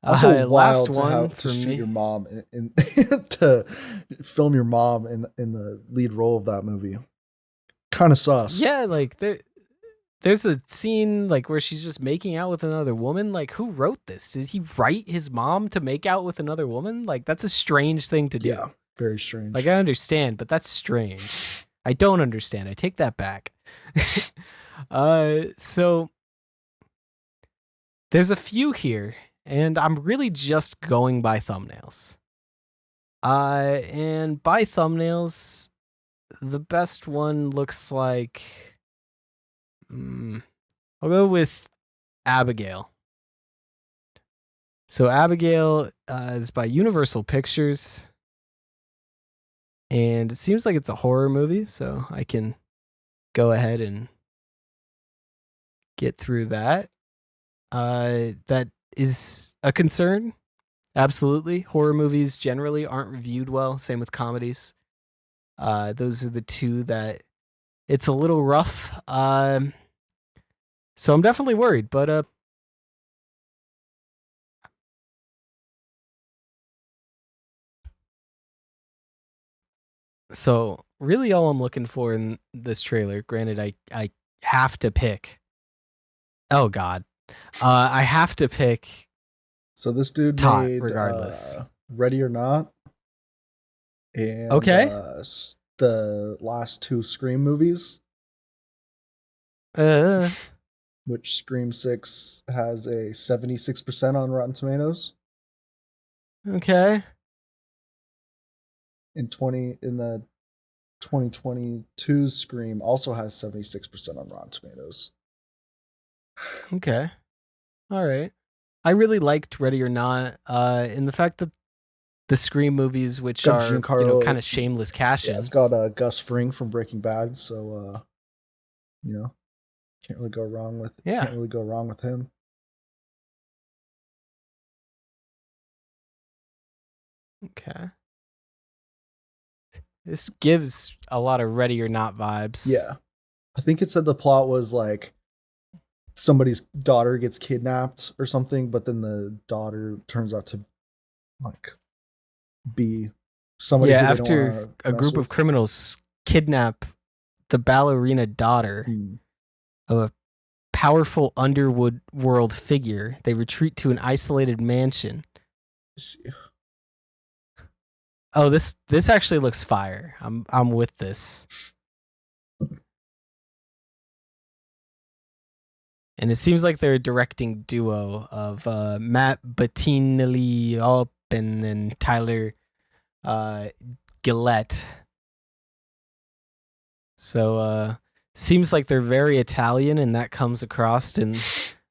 B: Also
A: Last
B: wild to
A: one
B: have to
A: for
B: shoot your
A: me.
B: mom in to film your mom in the lead role of that movie. Kind of sus.
A: Yeah, like there's a scene like where she's just making out with another woman. Like, who wrote this? Did he write his mom to make out with another woman? Like, that's a strange thing to do.
B: Yeah, very
A: Like,
B: strange.
A: I understand, but that's strange. I don't understand. I take that back. So there's a few here, and I'm really just going by thumbnails. And by thumbnails, the best one looks like. I'll go with Abigail. So Abigail is by Universal Pictures, and it seems like it's a horror movie, so I can go ahead and get through that. That is a concern. Absolutely. Horror movies generally aren't reviewed well. Same with comedies. Those are the two that it's a little rough. So I'm definitely worried, but so really all I'm looking for in this trailer, granted I have to pick. Oh god. I have to pick
B: So this dude
A: Tot
B: made
A: regardless.
B: Ready or Not and
A: Okay?
B: the last two Scream movies,
A: Uh
B: which Scream 6 has a 76% on Rotten Tomatoes.
A: okay.
B: In the 2022 Scream also has 76% on Rotten Tomatoes.
A: Okay. All right. I really liked Ready or Not in the fact that the Scream movies, which
B: Got
A: are,
B: Giancarlo,
A: kind of shameless cash-ins.
B: Yeah, it's got Gus Fring from Breaking Bad, so can't really go wrong with
A: Yeah.
B: can't really go wrong with him.
A: Okay. This gives a lot of Ready or Not vibes.
B: Yeah. I think it said the plot was like somebody's daughter gets kidnapped or something, but then the daughter turns out to like be somebody
A: Yeah,
B: who they don't
A: after
B: want
A: a
B: to
A: group of criminals kidnap the ballerina daughter of a powerful underwood world figure, they retreat to an isolated mansion. Oh, this actually looks fire. I'm with this. And it seems like they're a directing duo of Matt Bettinelli and Tyler Gillette. So seems like they're very Italian, and that comes across in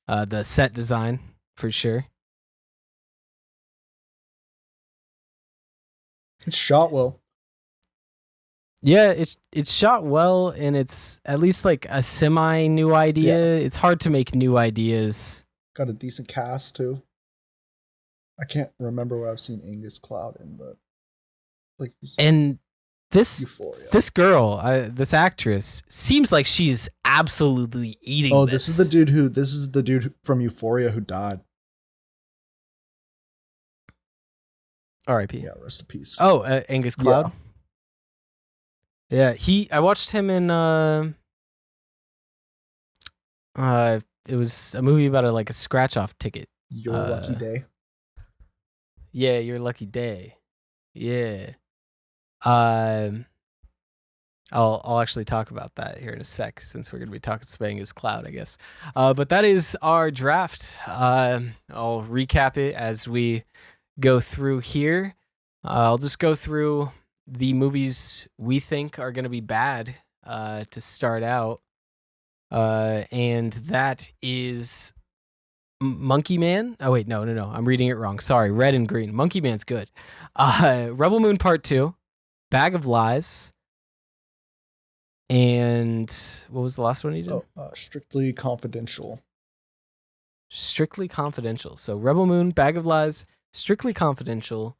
A: the set design for sure.
B: It's shot well.
A: Yeah, it's shot well, and it's at least like a semi new idea. Yeah. It's hard to make new ideas.
B: Got a decent cast too. I can't remember what I've seen Angus Cloud in, but like
A: and this
B: Euphoria.
A: This girl, this actress, seems like she's absolutely eating.
B: Oh, this is the dude from Euphoria who died.
A: R.I.P.
B: Yeah, rest in peace.
A: Oh, Angus Cloud. Yeah, I watched him in it was a movie about a scratch off ticket.
B: Your Lucky Day.
A: Yeah, Your Lucky Day. Yeah. I'll actually talk about that here in a sec, since we're gonna be talking Angus Cloud, I guess. But that is our draft. I'll recap it as we go through here. I'll just go through the movies we think are going to be bad to start out. And that is Monkey Man. Oh, wait, no. I'm reading it wrong. Sorry, Red and Green. Monkey Man's good. Rebel Moon Part 2, Bag of Lies, and what was the last one you did?
B: Strictly Confidential.
A: Strictly Confidential. So Rebel Moon, Bag of Lies, Strictly Confidential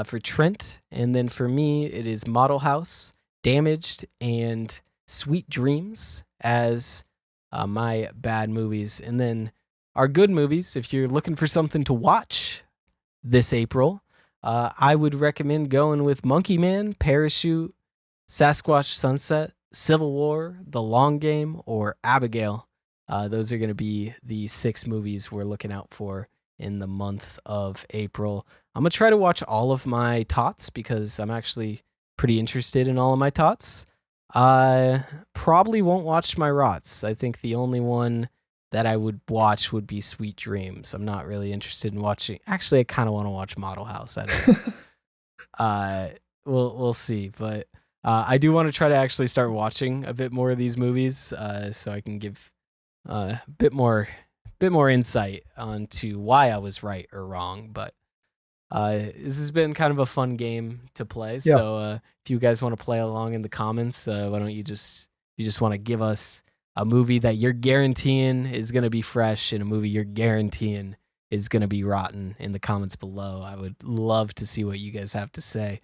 A: for Trent. And then for me, it is Model House, Damaged, and Sweet Dreams as my bad movies. And then our good movies, if you're looking for something to watch this April, I would recommend going with Monkey Man, Parachute, Sasquatch Sunset, Civil War, The Long Game, or Abigail. Those are going to be the 6 movies we're looking out for in the month of April. I'm going to try to watch all of my tots because I'm actually pretty interested in all of my tots. I probably won't watch my rots. I think the only one that I would watch would be Sweet Dreams. I'm not really interested in watching. Actually, I kind of want to watch Model House. I don't know. We'll see, but I do want to try to actually start watching a bit more of these movies, so I can give a bit more insight onto why I was right or wrong. But this has been kind of a fun game to play.
B: Yeah.
A: So if you guys want to play along in the comments, why don't you just want to give us a movie that you're guaranteeing is going to be fresh and a movie you're guaranteeing is going to be rotten in the comments below. I would love to see what you guys have to say.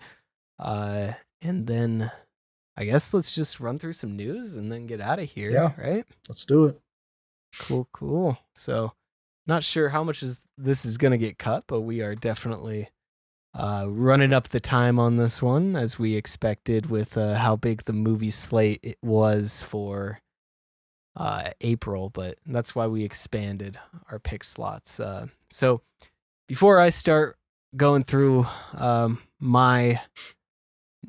A: And then I guess let's just run through some news and then get out of here.
B: Yeah.
A: Right?
B: Let's do it.
A: Cool. So not sure how much this is going to get cut, but we are definitely running up the time on this one as we expected with how big the movie slate it was for April, but that's why we expanded our pick slots. So before I start going through my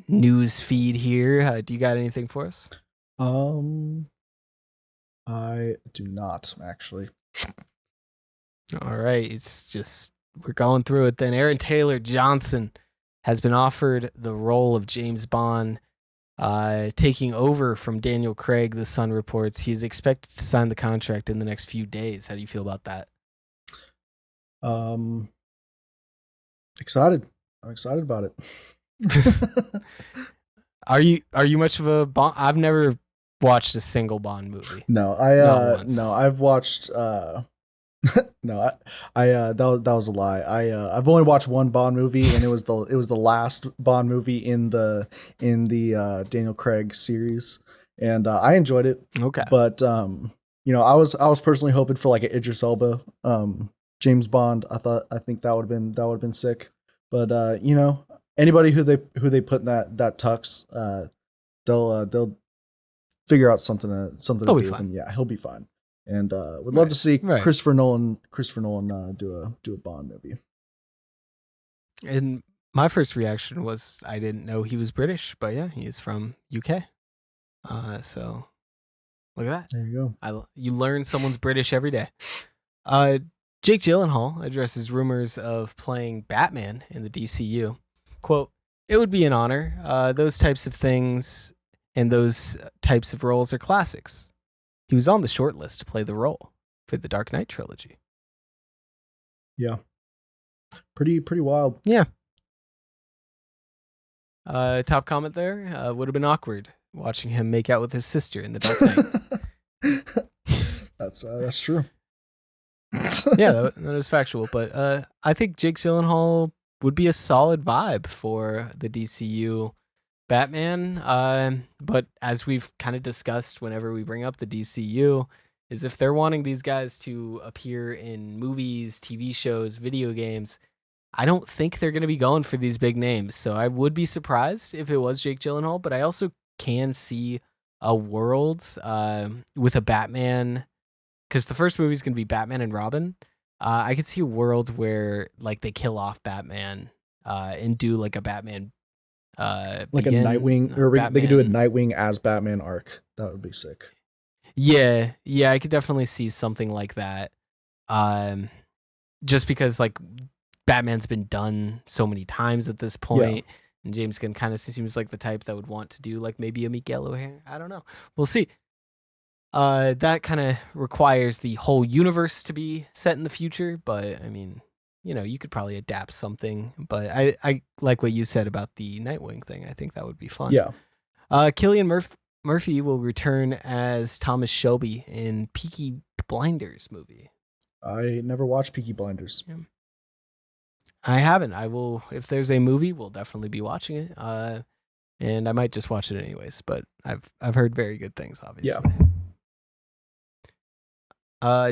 A: news feed here, do you got anything for us?
B: I do not actually.
A: All right, it's just we're going through it then. Aaron Taylor Johnson has been offered the role of James Bond, taking over from Daniel Craig, The Sun reports. He is expected to sign the contract in the next few days. How do you feel about that?
B: Excited. I'm excited about it.
A: Are you much of a Bond? I've never watched a single Bond movie.
B: No, I've watched no, that was a lie. I've only watched one Bond movie, and it was the last Bond movie in the Daniel Craig series, and I enjoyed it.
A: Okay,
B: but I was personally hoping for like an Idris Elba James Bond. I think that would have been sick. But anybody who they put in that tux, they'll figure out something to do with him. Yeah, he'll be fine. And would love to see Christopher Nolan do a Bond movie.
A: And my first reaction was I didn't know he was British, but yeah, he is from UK. So look at that.
B: There you go.
A: You learn someone's British every day. Jake Gyllenhaal addresses rumors of playing Batman in the DCU. Quote, "It would be an honor. Those types of things and those types of roles are classics. He was on the short list to play the role for the Dark Knight trilogy."
B: Yeah. Pretty wild.
A: Yeah. Top comment there. Would have been awkward watching him make out with his sister in the Dark Knight.
B: That's true.
A: Yeah, that is factual. But I think Jake Gyllenhaal would be a solid vibe for the DCU Batman. But as we've kind of discussed whenever we bring up the DCU, is if they're wanting these guys to appear in movies, TV shows, video games, I don't think they're going to be going for these big names. So I would be surprised if it was Jake Gyllenhaal, but I also can see a world with a Batman, because the first movie is going to be Batman and Robin. I could see a world where like they kill off Batman and do like a Batman
B: like a Nightwing, or they could do a Nightwing as Batman arc. That would be sick.
A: Yeah, I could definitely see something like that. Just because like Batman's been done so many times at this point, and James Gunn kind of seems like the type that would want to do like maybe a Miguel O'Hare. I don't know. We'll see. That kind of requires the whole universe to be set in the future, but I mean, you could probably adapt something. But I like what you said about the Nightwing thing. I think that would be fun.
B: Yeah.
A: Cillian Murphy will return as Thomas Shelby in Peaky Blinders movie.
B: I never watched Peaky Blinders.
A: Yeah. I haven't. I will. If there's a movie, we'll definitely be watching it. And I might just watch it anyways. But I've heard very good things, obviously.
B: Yeah.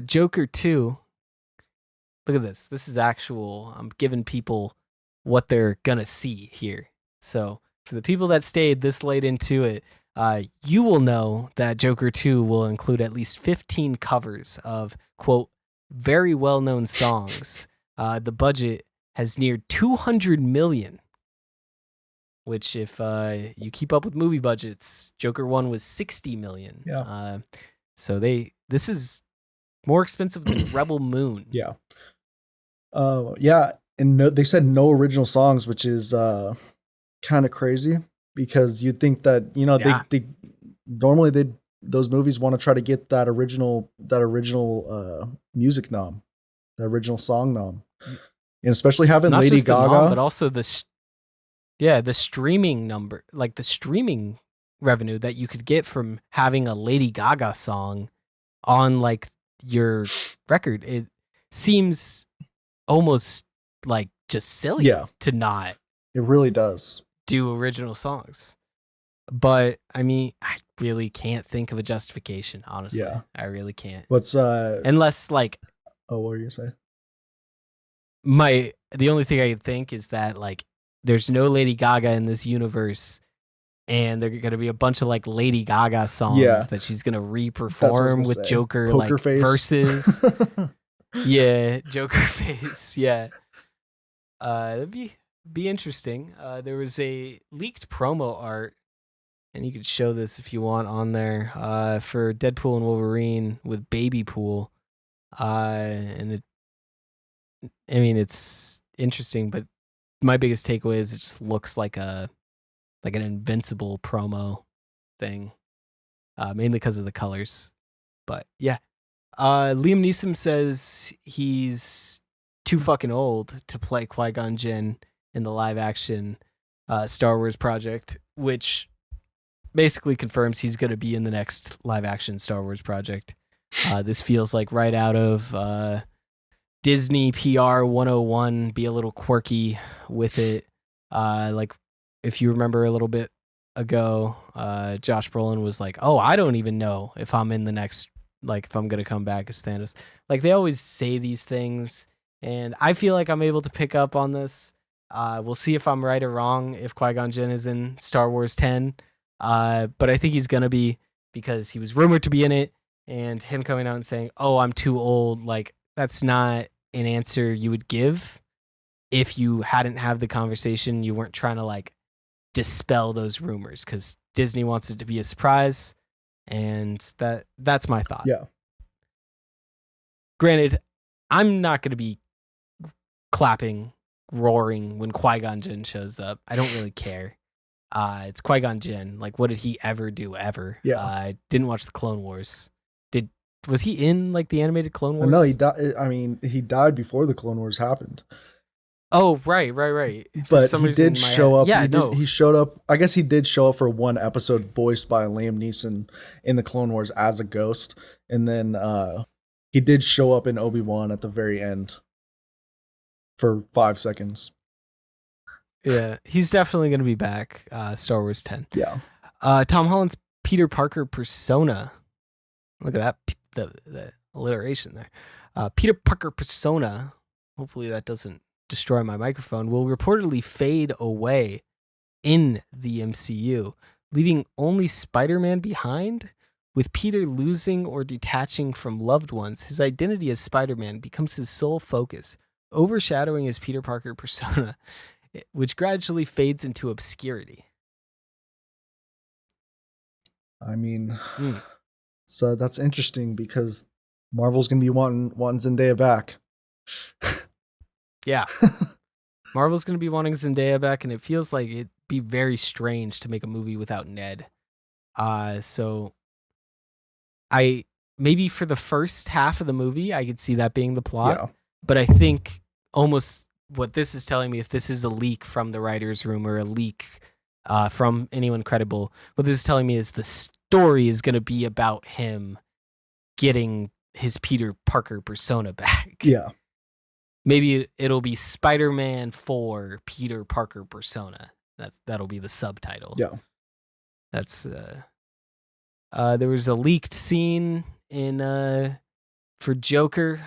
A: Joker 2 Look at this. This is actual. I'm giving people what they're gonna see here. So for the people that stayed this late into it, you will know that Joker 2 will include at least 15 covers of, quote, very well-known songs. The budget has neared 200 million, which if you keep up with movie budgets, Joker 1 was 60 million.
B: Yeah.
A: So this is more expensive than Rebel Moon.
B: Yeah. Yeah, and they said no original songs, which is kind of crazy because you'd think that they normally those movies want to try to get that original music nom, the original song nom, and especially having
A: Not
B: Lady
A: just the
B: Gaga,
A: nom, but also the streaming number, like the streaming revenue that you could get from having a Lady Gaga song on like your record. It seems almost like just silly to not.
B: It really does
A: do original songs. But I mean, I really can't think of a justification, honestly. Yeah. I really can't.
B: What's
A: unless like
B: what were you say?
A: The only thing I can think is that like there's no Lady Gaga in this universe, and there are gonna be a bunch of like Lady Gaga songs that she's gonna re-perform with Joker Poker like face. Verses. Yeah, Joker face. Yeah. That'd be interesting. There was a leaked promo art, and you could show this if you want on there, for Deadpool and Wolverine with Baby Pool. And it's interesting, but my biggest takeaway is it just looks like an Invincible promo thing, mainly because of the colors. But yeah, Liam Neeson says he's too fucking old to play Qui-Gon Jinn in the live action Star Wars project, which basically confirms he's going to be in the next live action Star Wars project. This feels like right out of Disney PR 101, be a little quirky with it. Like if you remember a little bit ago, Josh Brolin was like, "Oh, I don't even know if I'm in the next, like if I'm going to come back as Thanos." Like they always say these things, and I feel like I'm able to pick up on this. We'll see if I'm right or wrong if Qui-Gon Jinn is in Star Wars 10. But I think he's going to be, because he was rumored to be in it, and him coming out and saying, "Oh, I'm too old," like that's not an answer you would give if you hadn't had the conversation. You weren't trying to like dispel those rumors, because Disney wants it to be a surprise, and that's my thought.
B: Yeah.
A: Granted, I'm not going to be clapping, roaring when Qui-Gon Jinn shows up. I don't really care. It's Qui-Gon Jinn. Like, what did he ever do ever?
B: Yeah.
A: I didn't watch the Clone Wars. Was he in like the animated Clone Wars?
B: No, he died. I mean, he died before the Clone Wars happened.
A: Oh, right.
B: But he did show up.
A: Yeah,
B: he showed up. I guess he did show up for one episode, voiced by Liam Neeson in the Clone Wars as a ghost, and then he did show up in Obi-Wan at the very end for 5 seconds.
A: Yeah, he's definitely going to be back. Star Wars 10.
B: Yeah.
A: Tom Holland's Peter Parker persona. Look at that, the alliteration there. Peter Parker persona. Hopefully that doesn't destroy my microphone. Will reportedly fade away in the MCU, leaving only Spider-Man behind. With Peter losing or detaching from loved ones, his identity as Spider-Man becomes his sole focus, overshadowing his Peter Parker persona, which gradually fades into obscurity.
B: I mean, so that's interesting because Marvel's gonna be wanting Zendaya back.
A: Yeah, Marvel's gonna be wanting Zendaya back, and it feels like it'd be very strange to make a movie without Ned. So I maybe for the first half of the movie, I could see that being the plot.
B: Yeah.
A: But I think almost what this is telling me, if this is a leak from the writer's room or a leak from anyone credible, what this is telling me is the story is going to be about him getting his Peter Parker persona back.
B: Yeah.
A: Maybe it'll be Spider-Man 4 Peter Parker persona. That'll be the subtitle.
B: Yeah.
A: That's there was a leaked scene in for Joker.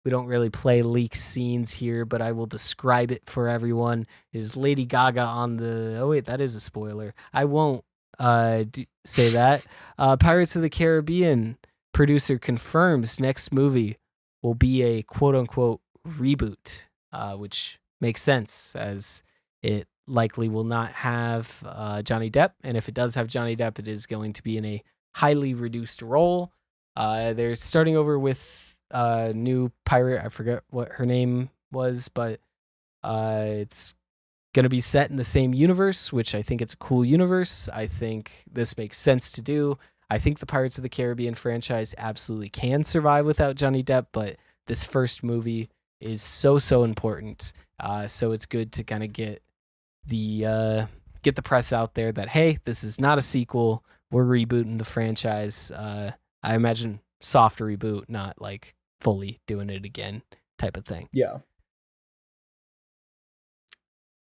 A: We don't really play leaked scenes here, but I will describe it for everyone. It is Lady Gaga on the... Oh, wait, that is a spoiler. I won't say that. Pirates of the Caribbean producer confirms next movie will be a quote-unquote reboot, which makes sense, as it likely will not have Johnny Depp. And if it does have Johnny Depp, it is going to be in a highly reduced role. They're starting over with new pirate. I forget what her name was, but it's going to be set in the same universe, which I think it's a cool universe. I think this makes sense to do. I think the Pirates of the Caribbean franchise absolutely can survive without Johnny Depp, but this first movie is so important. So it's good to kind of get the press out there that, hey, this is not a sequel. We're rebooting the franchise. I imagine soft reboot, not like fully doing it again type of thing.
B: Yeah.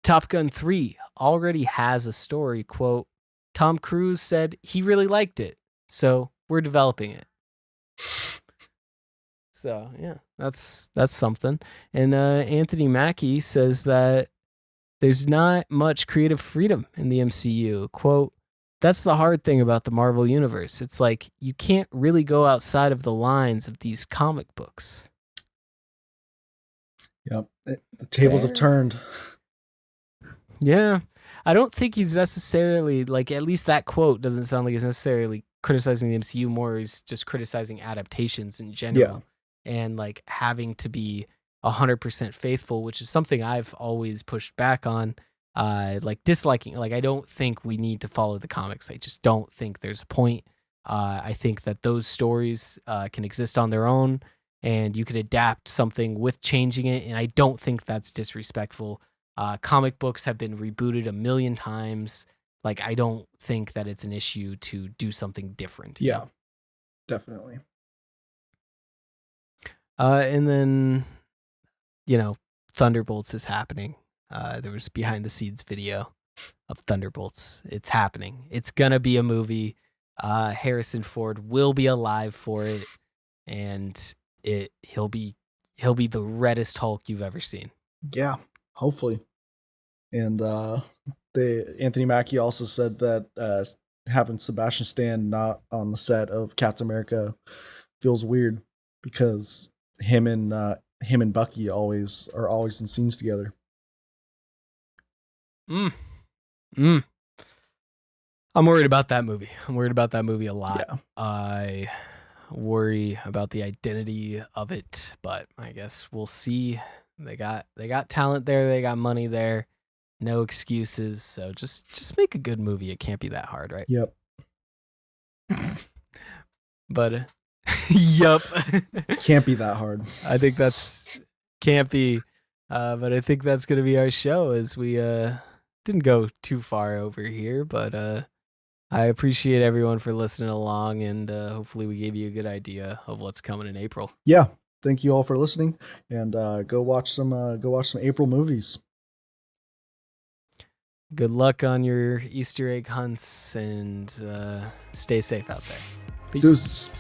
A: Top Gun 3 already has a story. Quote, Tom Cruise said he really liked it, so we're developing it. So yeah, that's something. And Anthony Mackie says that there's not much creative freedom in the MCU. Quote, that's the hard thing about the Marvel Universe. It's like you can't really go outside of the lines of these comic books.
B: Yep. The tables have turned.
A: Yeah. I don't think he's necessarily, like, at least that quote doesn't sound like he's necessarily criticizing the MCU more. He's just criticizing adaptations in general. Yeah. And, like, having to be 100% faithful, which is something I've always pushed back on. Like disliking, like I don't think we need to follow the comics. I just don't think there's a point. I think that those stories can exist on their own, and you could adapt something with changing it, and I don't think that's disrespectful. Comic books have been rebooted a million times. Like I don't think that it's an issue to do something different.
B: Yeah, definitely.
A: And then, Thunderbolts is happening. There was behind the scenes video of Thunderbolts. It's happening. It's gonna be a movie. Harrison Ford will be alive for it, and he'll be the reddest Hulk you've ever seen.
B: Yeah, hopefully. And Anthony Mackie also said that having Sebastian Stan not on the set of Captain America feels weird because him and Bucky are always in scenes together.
A: I'm worried about that movie. I'm worried about that movie a lot. Yeah. I worry about the identity of it, but I guess we'll see. They got talent there. They got money there. No excuses. So just make a good movie. It can't be that hard, right?
B: Yep.
A: But yup.
B: Can't be that hard.
A: I think can't be. But I think that's gonna be our show, as we didn't go too far over here, but I appreciate everyone for listening along, and hopefully we gave you a good idea of what's coming in April.
B: Yeah, thank you all for listening, and go watch some April movies.
A: Good luck on your Easter egg hunts, and stay safe out there. Peace.
B: Deuces.